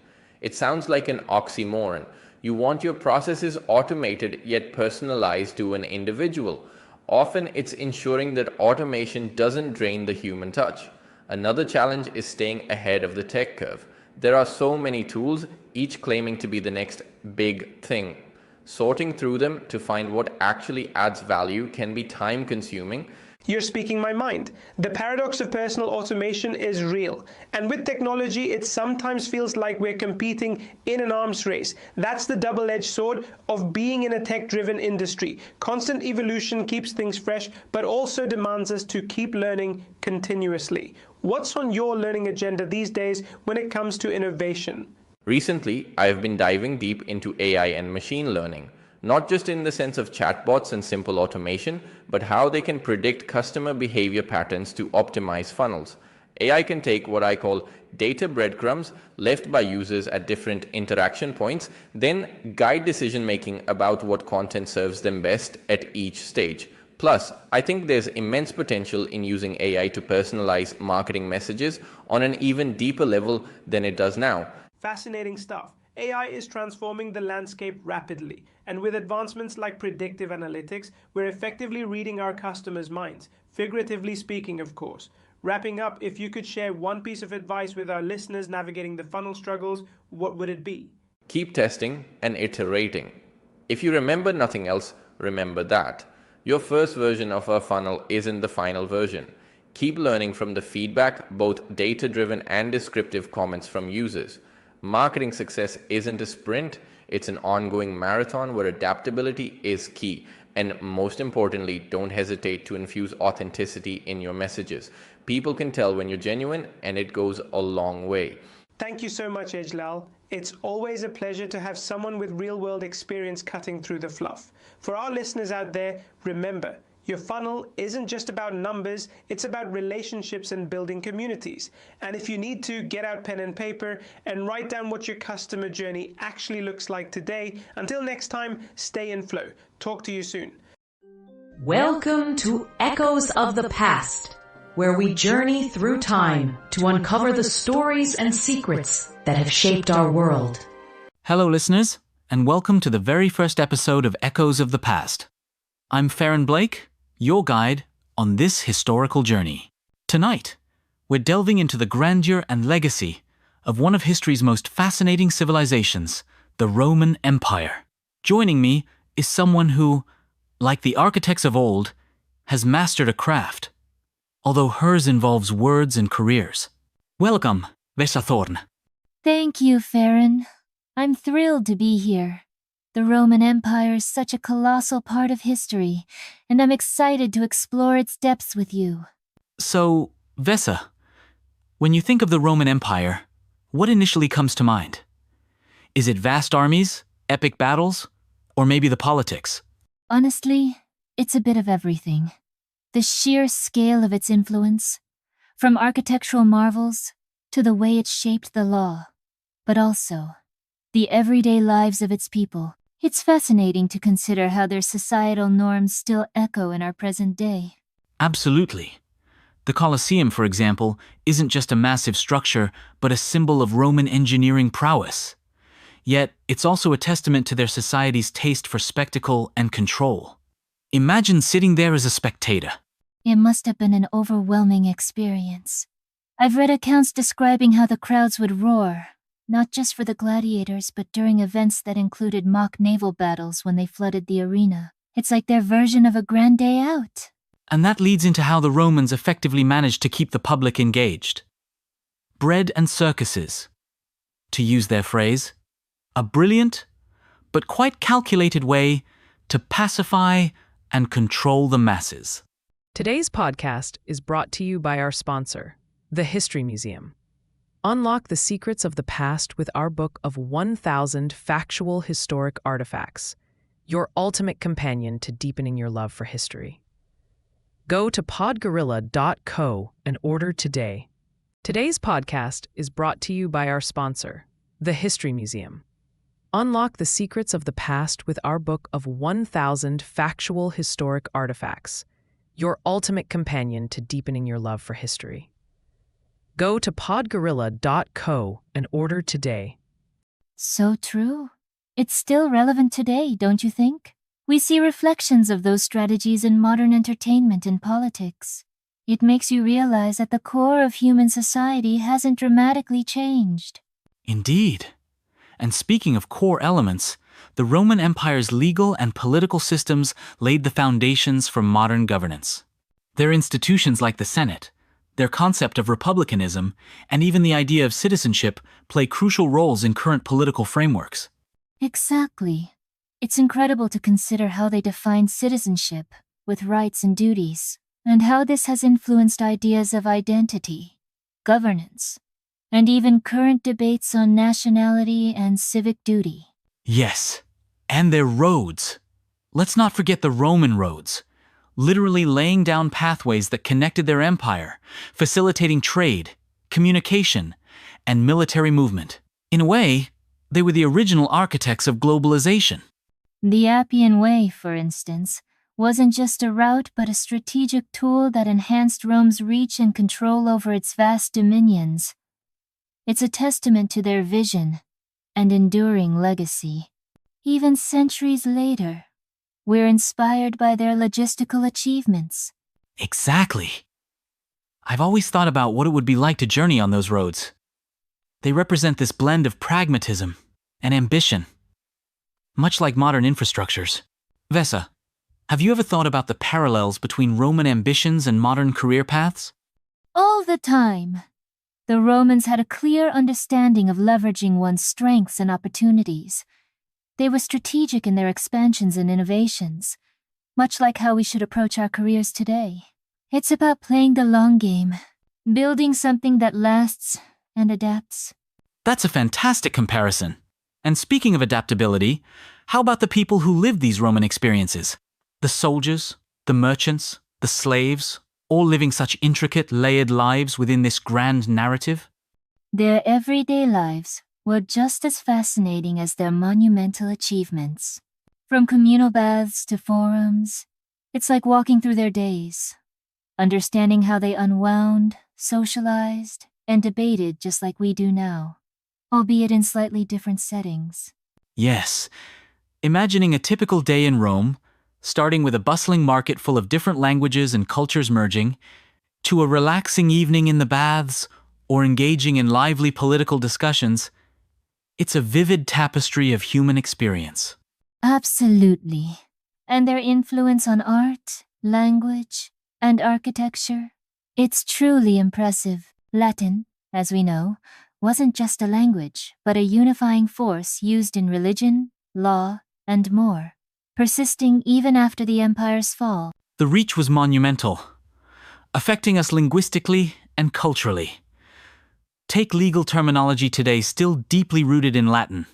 It sounds like an oxymoron. You want your processes automated yet personalized to an individual. Often it's ensuring that automation doesn't drain the human touch. Another challenge is staying ahead of the tech curve. There are so many tools, each claiming to be the next big thing. Sorting through them to find what actually adds value can be time-consuming. You're speaking my mind. The paradox of personal automation is real. And with technology, it sometimes feels like we're competing in an arms race. That's the double-edged sword of being in a tech-driven industry. Constant evolution keeps things fresh, but also demands us to keep learning continuously. What's on your learning agenda these days when it comes to innovation? Recently, I have been diving deep into AI and machine learning. Not just in the sense of chatbots and simple automation, but how they can predict customer behavior patterns to optimize funnels. AI can take what I call data breadcrumbs left by users at different interaction points, then guide decision making about what content serves them best at each stage. Plus, I think there's immense potential in using AI to personalize marketing messages on an even deeper level than it does now. Fascinating stuff. AI is transforming the landscape rapidly, and with advancements like predictive analytics, we're effectively reading our customers' minds, figuratively speaking, of course. Wrapping up, if you could share one piece of advice with our listeners navigating the funnel struggles, what would it be? Keep testing and iterating. If you remember nothing else, remember that. Your first version of a funnel isn't the final version. Keep learning from the feedback, both data-driven and descriptive comments from users. Marketing success isn't a sprint, it's an ongoing marathon where adaptability is key. And most importantly, don't hesitate to infuse authenticity in your messages. People can tell when you're genuine, and it goes a long way. Thank you so much, Ejlal. It's always a pleasure to have someone with real-world experience cutting through the fluff. For our listeners out there, remember, your funnel isn't just about numbers, it's about relationships and building communities. And if you need to, get out pen and paper and write down what your customer journey actually looks like today. Until next time, stay in flow. Talk to you soon. Welcome to Echoes of the Past, where we journey through time to uncover the stories and secrets that have shaped our world. Hello, listeners, and welcome to the very first episode of Echoes of the Past. I'm Farron Blake, your guide on this historical journey. Tonight, we're delving into the grandeur and legacy of one of history's most fascinating civilizations, the Roman Empire. Joining me is someone who, like the architects of old, has mastered a craft, although hers involves words and careers. Welcome, Vesa Thorn. Thank you, Farron. I'm thrilled to be here. The Roman Empire is such a colossal part of history, and I'm excited to explore its depths with you. So, Vesa, when you think of the Roman Empire, what initially comes to mind? Is it vast armies, epic battles, or maybe the politics? Honestly, it's a bit of everything. The sheer scale of its influence, from architectural marvels to the way it shaped the law, but also the everyday lives of its people. It's fascinating to consider how their societal norms still echo in our present day. Absolutely. The Colosseum, for example, isn't just a massive structure, but a symbol of Roman engineering prowess. Yet, it's also a testament to their society's taste for spectacle and control. Imagine sitting there as a spectator. It must have been an overwhelming experience. I've read accounts describing how the crowds would roar, not just for the gladiators, but during events that included mock naval battles when they flooded the arena. It's like their version of a grand day out. And that leads into how the Romans effectively managed to keep the public engaged. Bread and circuses, to use their phrase, a brilliant, but quite calculated way to pacify and control the masses. Today's podcast is brought to you by our sponsor, the History Museum. Unlock the secrets of the past with our book of 1,000 factual historic artifacts, your ultimate companion to deepening your love for history. Go to PodGorilla.co and order today. Today's podcast is brought to you by our sponsor, the History Museum. Unlock the secrets of the past with our book of 1,000 factual historic artifacts, your ultimate companion to deepening your love for history. Go to PodGorilla.co and order today. So true. It's still relevant today, don't you think? We see reflections of those strategies in modern entertainment and politics. It makes you realize that the core of human society hasn't dramatically changed. Indeed. And speaking of core elements, the Roman Empire's legal and political systems laid the foundations for modern governance. Their institutions like the Senate, their concept of republicanism, and even the idea of citizenship play crucial roles in current political frameworks. Exactly. It's incredible to consider how they define citizenship, with rights and duties, and how this has influenced ideas of identity, governance, and even current debates on nationality and civic duty. Yes, and their roads. Let's not forget the Roman roads, literally laying down pathways that connected their empire, facilitating trade, communication, and military movement. In a way, they were the original architects of globalization. The Appian Way, for instance, wasn't just a route but a strategic tool that enhanced Rome's reach and control over its vast dominions. It's a testament to their vision and enduring legacy. Even centuries later, we're inspired by their logistical achievements. Exactly. I've always thought about what it would be like to journey on those roads. They represent this blend of pragmatism and ambition, much like modern infrastructures. Vesa, have you ever thought about the parallels between Roman ambitions and modern career paths? All the time. The Romans had a clear understanding of leveraging one's strengths and opportunities. They were strategic in their expansions and innovations, much like how we should approach our careers today. It's about playing the long game, building something that lasts and adapts. That's a fantastic comparison. And speaking of adaptability, how about the people who lived these Roman experiences? The soldiers, the merchants, the slaves, all living such intricate, layered lives within this grand narrative? Their everyday lives were just as fascinating as their monumental achievements. From communal baths to forums, it's like walking through their days, understanding how they unwound, socialized, and debated just like we do now, albeit in slightly different settings. Yes. Imagining a typical day in Rome, starting with a bustling market full of different languages and cultures merging, to a relaxing evening in the baths or engaging in lively political discussions, it's a vivid tapestry of human experience. Absolutely. And their influence on art, language, and architecture? It's truly impressive. Latin, as we know, wasn't just a language, but a unifying force used in religion, law, and more, persisting even after the empire's fall. The reach was monumental, affecting us linguistically and culturally. Take legal terminology today still deeply rooted in Latin.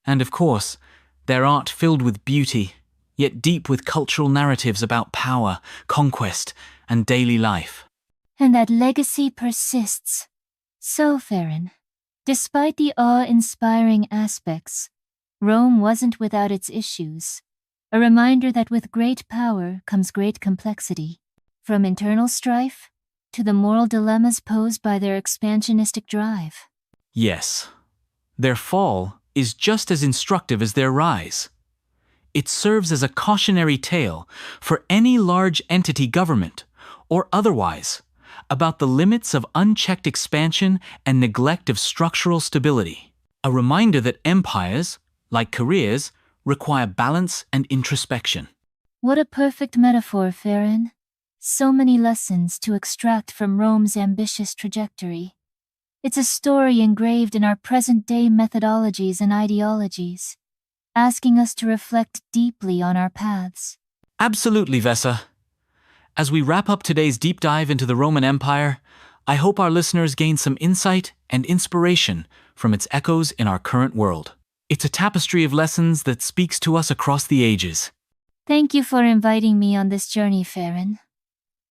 And of course, their art filled with beauty, yet deep with cultural narratives about power, conquest, and daily life. And that legacy persists. So, Farron, despite the awe-inspiring aspects, Rome wasn't without its issues. A reminder that with great power comes great complexity, from internal strife to the moral dilemmas posed by their expansionistic drive. Yes, their fall is just as instructive as their rise. It serves as a cautionary tale for any large entity government, or otherwise, about the limits of unchecked expansion and neglect of structural stability. A reminder that empires, like careers, require balance and introspection. What a perfect metaphor, Farron. So many lessons to extract from Rome's ambitious trajectory. It's a story engraved in our present-day methodologies and ideologies, asking us to reflect deeply on our paths. Absolutely, Vesa. As we wrap up today's deep dive into the Roman Empire, I hope our listeners gain some insight and inspiration from its echoes in our current world. It's a tapestry of lessons that speaks to us across the ages. Thank you for inviting me on this journey, Farron.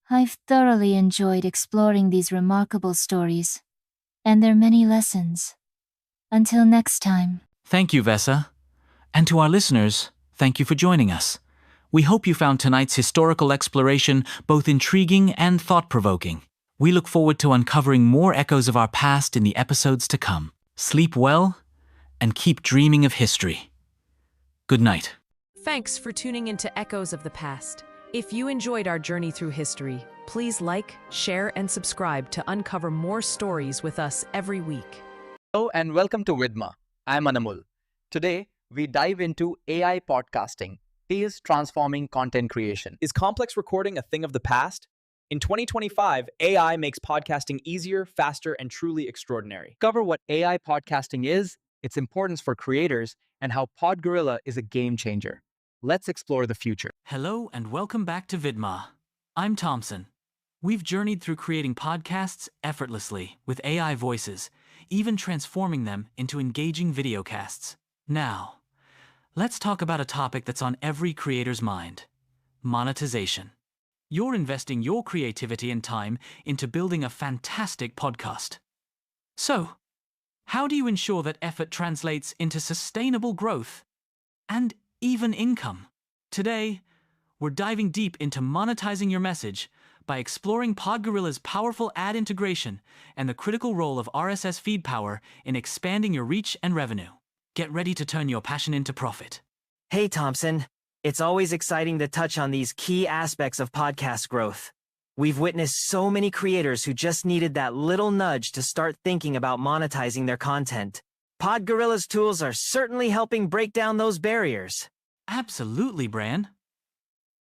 I've thoroughly enjoyed exploring these remarkable stories and their many lessons. Until next time. Thank you, Vesa. And to our listeners, thank you for joining us. We hope you found tonight's historical exploration both intriguing and thought-provoking. We look forward to uncovering more echoes of our past in the episodes to come. Sleep well and keep dreaming of history. Good night. Thanks for tuning into Echoes of the Past. If you enjoyed our journey through history, please like, share, and subscribe to uncover more stories with us every week. Hello and welcome to Vidma. I'm Anamul. Today, we dive into AI podcasting. Is transforming content creation. Is complex recording a thing of the past? In 2025, AI makes podcasting easier, faster, and truly extraordinary. Cover what AI podcasting is, its importance for creators, and how PodGorilla is a game changer. Let's explore the future. Hello and welcome back to Vidma. I'm Thompson. We've journeyed through creating podcasts effortlessly with AI voices, even transforming them into engaging videocasts. Now, let's talk about a topic that's on every creator's mind: monetization. You're investing your creativity and time into building a fantastic podcast. So, how do you ensure that effort translates into sustainable growth and even income? Today, we're diving deep into monetizing your message by exploring PodGorilla's powerful ad integration and the critical role of RSS feed power in expanding your reach and revenue. Get ready to turn your passion into profit. Hey, Thompson. It's always exciting to touch on these key aspects of podcast growth. We've witnessed so many creators who just needed that little nudge to start thinking about monetizing their content. PodGorilla's tools are certainly helping break down those barriers. Absolutely, Bran.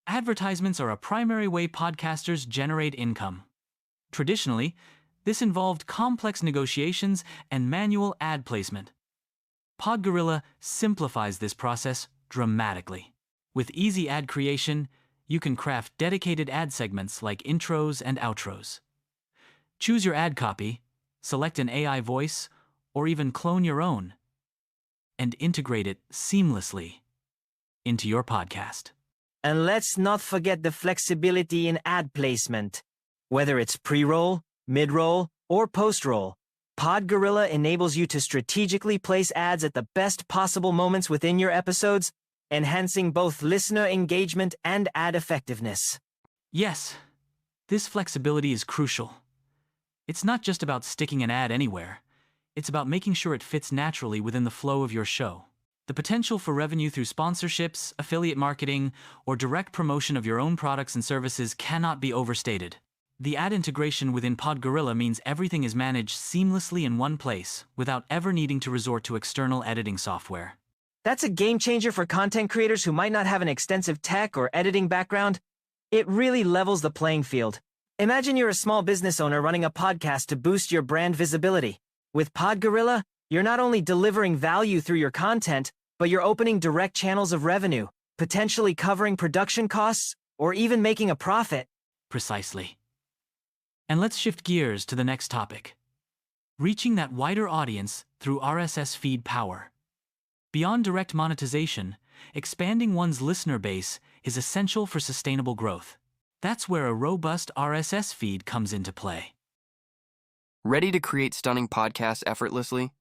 Advertisements are a primary way podcasters generate income. Traditionally, This involved complex negotiations and manual ad placement. PodGorilla simplifies this process dramatically. With easy ad creation, you can craft dedicated ad segments like intros and outros. Choose your ad copy, select an AI voice, or even clone your own, and integrate it seamlessly into your podcast. And let's not forget the flexibility in ad placement. Whether it's pre-roll, mid-roll, or post-roll, PodGorilla enables you to strategically place ads at the best possible moments within your episodes, enhancing both listener engagement and ad effectiveness. Yes, this flexibility is crucial. It's not just about sticking an ad anywhere. It's about making sure it fits naturally within the flow of your show. The potential for revenue through sponsorships, affiliate marketing, or direct promotion of your own products and services cannot be overstated. The ad integration within PodGorilla means everything is managed seamlessly in one place, without ever needing to resort to external editing software. That's a game changer for content creators who might not have an extensive tech or editing background. It really levels the playing field. Imagine you're a small business owner running a podcast to boost your brand visibility. With PodGorilla, you're not only delivering value through your content, but you're opening direct channels of revenue, potentially covering production costs, or even making a profit. Precisely. And let's shift gears to the next topic. Reaching that wider audience through RSS feed power. Beyond direct monetization, expanding one's listener base is essential for sustainable growth. That's where a robust RSS feed comes into play. Ready to create stunning podcasts effortlessly?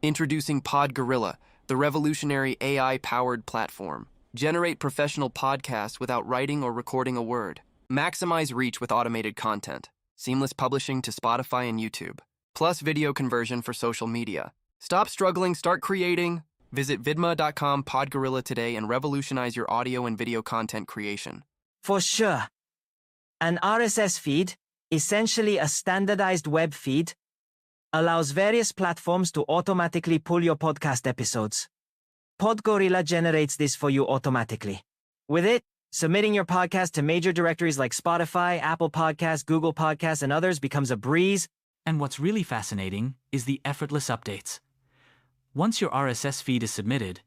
Introducing PodGorilla, the revolutionary AI-powered platform. Generate professional podcasts without writing or recording a word. Maximize reach with automated content. Seamless publishing to Spotify and YouTube. Plus video conversion for social media. Stop struggling, start creating. Visit vidma.com PodGorilla today and revolutionize your audio and video content creation. For sure. An RSS feed, essentially a standardized web feed, allows various platforms to automatically pull your podcast episodes. PodGorilla generates this for you automatically. With it, submitting your podcast to major directories like Spotify, Apple Podcasts, Google Podcasts, and others becomes a breeze. And what's really fascinating is the effortless updates. Once your RSS feed is submitted,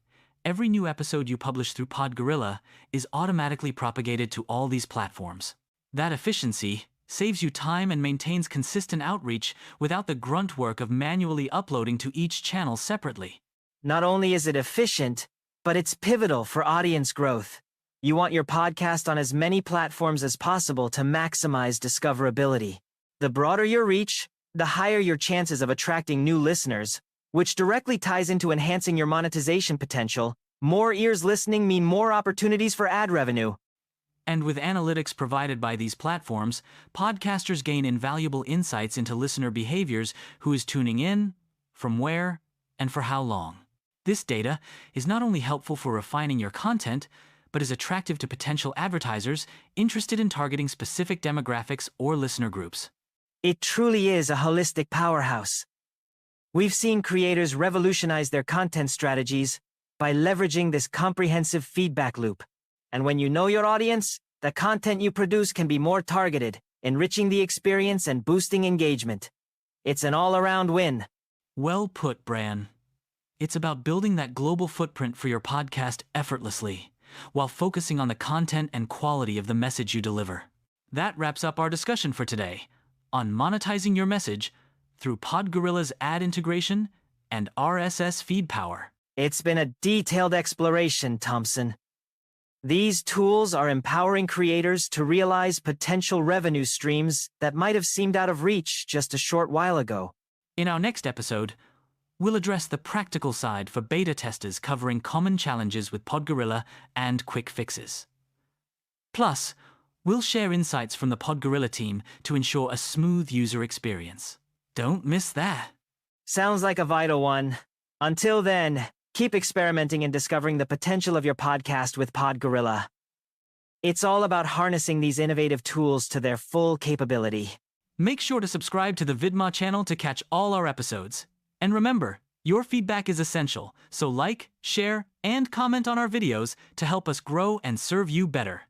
every new episode you publish through PodGorilla is automatically propagated to all these platforms. That efficiency saves you time and maintains consistent outreach without the grunt work of manually uploading to each channel separately. Not only is it efficient, but it's pivotal for audience growth. You want your podcast on as many platforms as possible to maximize discoverability. The broader your reach, the higher your chances of attracting new listeners, which directly ties into enhancing your monetization potential. More ears listening mean more opportunities for ad revenue. And with analytics provided by these platforms, podcasters gain invaluable insights into listener behaviors, who is tuning in, from where, and for how long. This data is not only helpful for refining your content, but is attractive to potential advertisers interested in targeting specific demographics or listener groups. It truly is a holistic powerhouse. We've seen creators revolutionize their content strategies by leveraging this comprehensive feedback loop. And when you know your audience, the content you produce can be more targeted, enriching the experience and boosting engagement. It's an all-around win. Well put, Bran. It's about building that global footprint for your podcast effortlessly, while focusing on the content and quality of the message you deliver. That wraps up our discussion for today on monetizing your message through PodGorilla's ad integration and RSS feed power. It's been a detailed exploration, Thompson. These tools are empowering creators to realize potential revenue streams that might have seemed out of reach just a short while ago. In our next episode, we'll address the practical side for beta testers, covering common challenges with PodGorilla and quick fixes. Plus, we'll share insights from the PodGorilla team to ensure a smooth user experience. Don't miss that. Sounds like a vital one. Until then, keep experimenting and discovering the potential of your podcast with PodGorilla. It's all about harnessing these innovative tools to their full capability. Make sure to subscribe to the Vidma channel to catch all our episodes. And remember, your feedback is essential, so like, share, and comment on our videos to help us grow and serve you better.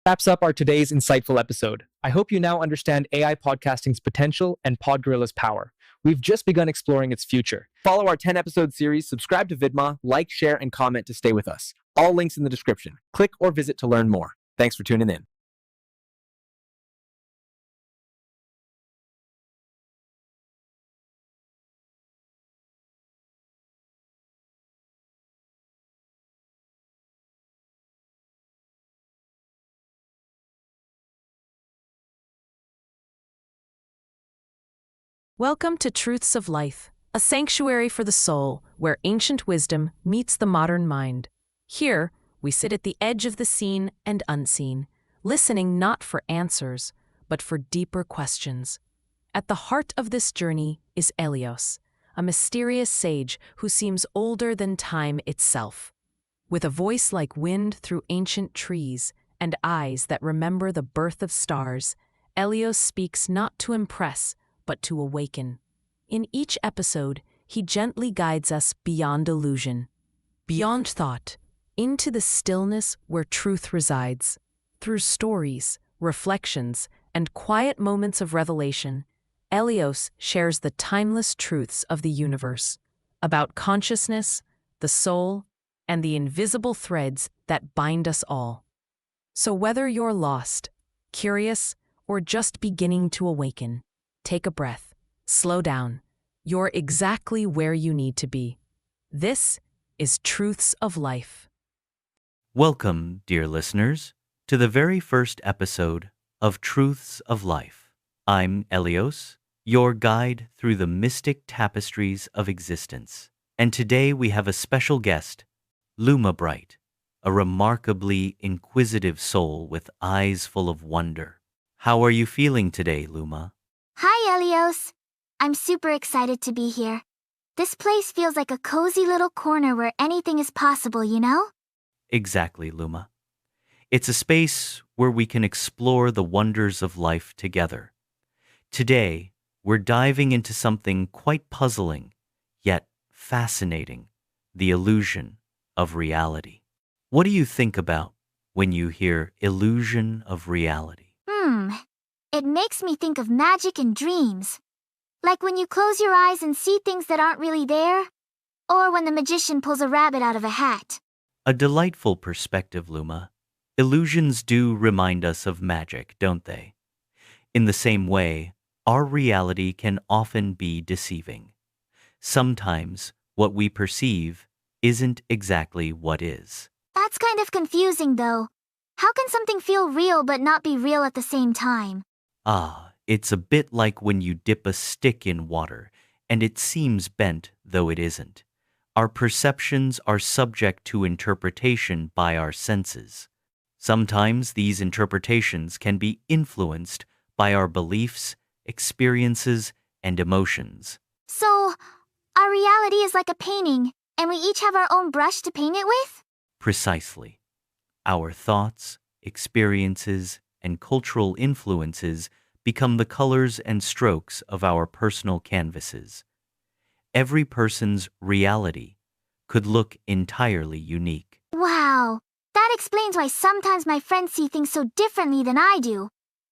Wraps up our today's insightful episode. I hope you now understand AI podcasting's potential and PodGorilla's power. We've just begun exploring its future. Follow our 10-episode series, subscribe to Vidma, like, share, and comment to stay with us. All links in the description. Click or visit to learn more. Thanks for tuning in. Welcome to Truths of Life, a sanctuary for the soul where ancient wisdom meets the modern mind. Here, we sit at the edge of the seen and unseen, listening not for answers, but for deeper questions. At the heart of this journey is Elios, a mysterious sage who seems older than time itself. With a voice like wind through ancient trees and eyes that remember the birth of stars, Elios speaks not to impress, but to awaken. In each episode, he gently guides us beyond illusion, beyond thought, into the stillness where truth resides. Through stories, reflections, and quiet moments of revelation, Elios shares the timeless truths of the universe, about consciousness, the soul, and the invisible threads that bind us all. So whether you're lost, curious, or just beginning to awaken, take a breath, slow down. You're exactly where you need to be. This is Truths of Life. Welcome, dear listeners, to the very first episode of Truths of Life. I'm Elios, your guide through the mystic tapestries of existence. And today we have a special guest, Luma Bright, a remarkably inquisitive soul with eyes full of wonder. How are you feeling today, Luma? Hi, Elios. I'm super excited to be here. This place feels like a cozy little corner where anything is possible, you know? Exactly, Luma. It's a space where we can explore the wonders of life together. Today, we're diving into something quite puzzling, yet fascinating, the illusion of reality. What do you think about when you hear illusion of reality? It makes me think of magic and dreams. Like when you close your eyes and see things that aren't really there, or when the magician pulls a rabbit out of a hat. A delightful perspective, Luma. Illusions do remind us of magic, don't they? In the same way, our reality can often be deceiving. Sometimes what we perceive isn't exactly what is. That's kind of confusing, though. How can something feel real but not be real at the same time? It's a bit like when you dip a stick in water and it seems bent, though it isn't. Our perceptions are subject to interpretation by our senses. Sometimes these interpretations can be influenced by our beliefs, experiences, and emotions. So, our reality is like a painting, and we each have our own brush to paint it with? Precisely. Our thoughts, experiences, and cultural influences become the colors and strokes of our personal canvases. Every person's reality could look entirely unique. Wow, that explains why sometimes my friends see things so differently than I do.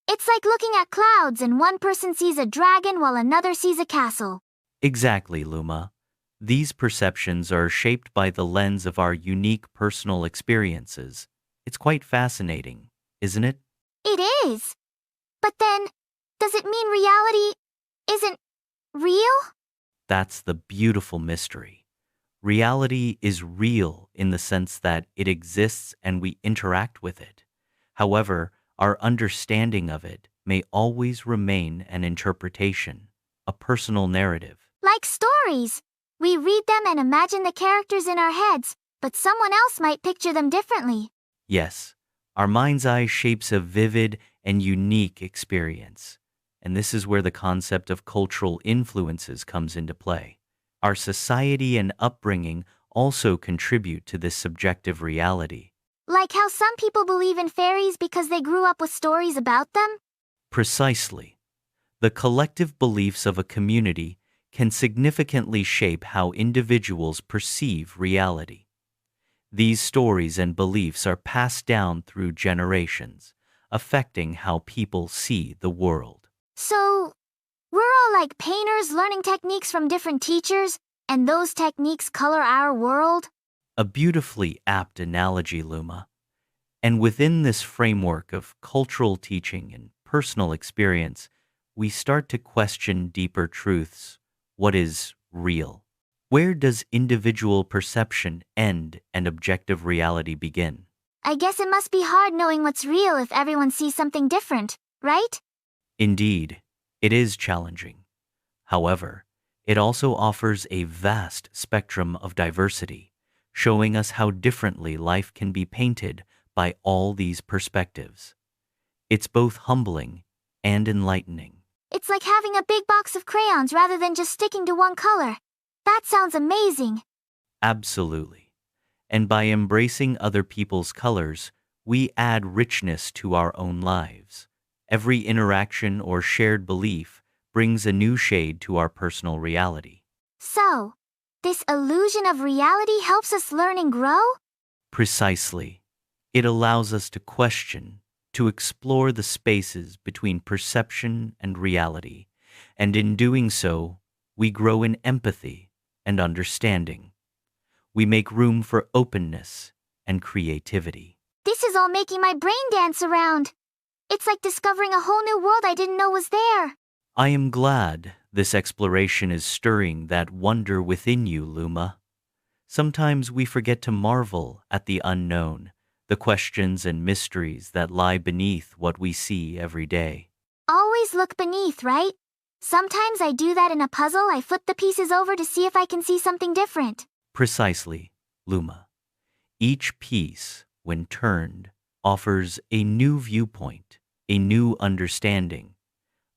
It's like looking at clouds and one person sees a dragon while another sees a castle. Exactly, Luma. These perceptions are shaped by the lens of our unique personal experiences. It's quite fascinating, isn't it? It is. But then, does it mean reality isn't real? That's the beautiful mystery. Reality is real in the sense that it exists and we interact with it. However, our understanding of it may always remain an interpretation, a personal narrative. Like stories. We read them and imagine the characters in our heads, but someone else might picture them differently. Yes, our mind's eye shapes a vivid and unique experience. And this is where the concept of cultural influences comes into play. Our society and upbringing also contribute to this subjective reality. Like how some people believe in fairies because they grew up with stories about them? Precisely. The collective beliefs of a community can significantly shape how individuals perceive reality. These stories and beliefs are passed down through generations, affecting how people see the world. So, we're all like painters learning techniques from different teachers, and those techniques color our world? A beautifully apt analogy, Luma. And within this framework of cultural teaching and personal experience, we start to question deeper truths. What is real? Where does individual perception end and objective reality begin? I guess it must be hard knowing what's real if everyone sees something different, right? Indeed, it is challenging. However, it also offers a vast spectrum of diversity, showing us how differently life can be painted by all these perspectives. It's both humbling and enlightening. It's like having a big box of crayons rather than just sticking to one color. That sounds amazing. Absolutely. And by embracing other people's colors, we add richness to our own lives. Every interaction or shared belief brings a new shade to our personal reality. So, this illusion of reality helps us learn and grow? Precisely. It allows us to question, to explore the spaces between perception and reality, and in doing so, we grow in empathy and understanding. We make room for openness and creativity. This is all making my brain dance around. It's like discovering a whole new world I didn't know was there. I am glad this exploration is stirring that wonder within you, Luma. Sometimes we forget to marvel at the unknown, the questions and mysteries that lie beneath what we see every day. Always look beneath, right? Sometimes I do that in a puzzle. I flip the pieces over to see if I can see something different. Precisely, Luma. Each piece, when turned, offers a new viewpoint, a new understanding.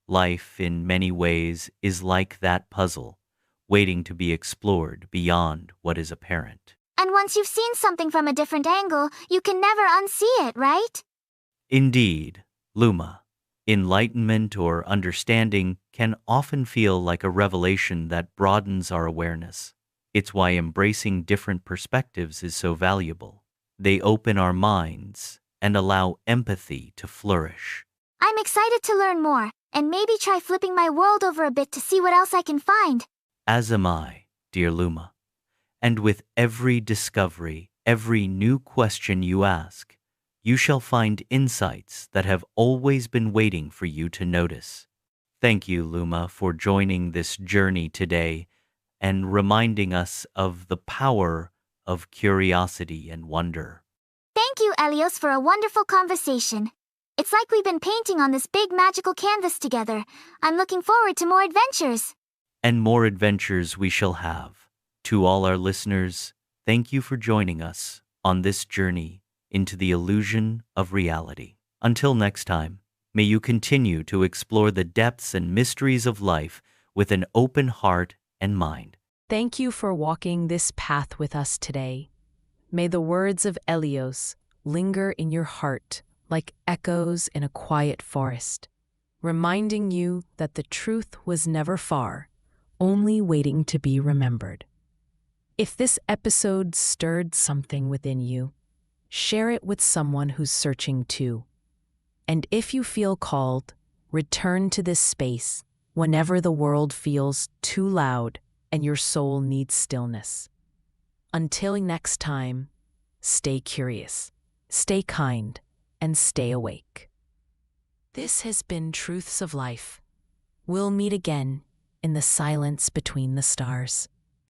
Life, in many ways, is like that puzzle, waiting to be explored beyond what is apparent. And once you've seen something from a different angle, you can never unsee it, right? Indeed, Luma. Enlightenment or understanding can often feel like a revelation that broadens our awareness. It's why embracing different perspectives is so valuable. They open our minds and allow empathy to flourish. I'm excited to learn more, and maybe try flipping my world over a bit to see what else I can find. As am I, dear Luma. And with every discovery, every new question you ask, you shall find insights that have always been waiting for you to notice. Thank you, Luma, for joining this journey today and reminding us of the power of curiosity and wonder. Thank you, Elios, for a wonderful conversation. It's like we've been painting on this big magical canvas together. I'm looking forward to more adventures. And more adventures we shall have. To all our listeners, thank you for joining us on this journey into the illusion of reality. Until next time, may you continue to explore the depths and mysteries of life with an open heart and mind. Thank you for walking this path with us today. May the words of Elios linger in your heart like echoes in a quiet forest, reminding you that the truth was never far, only waiting to be remembered. If this episode stirred something within you, share it with someone who's searching too. And if you feel called, return to this space whenever the world feels too loud and your soul needs stillness. Until next time, stay curious, stay kind, and stay awake. This has been Truths of Life. We'll meet again in the silence between the stars.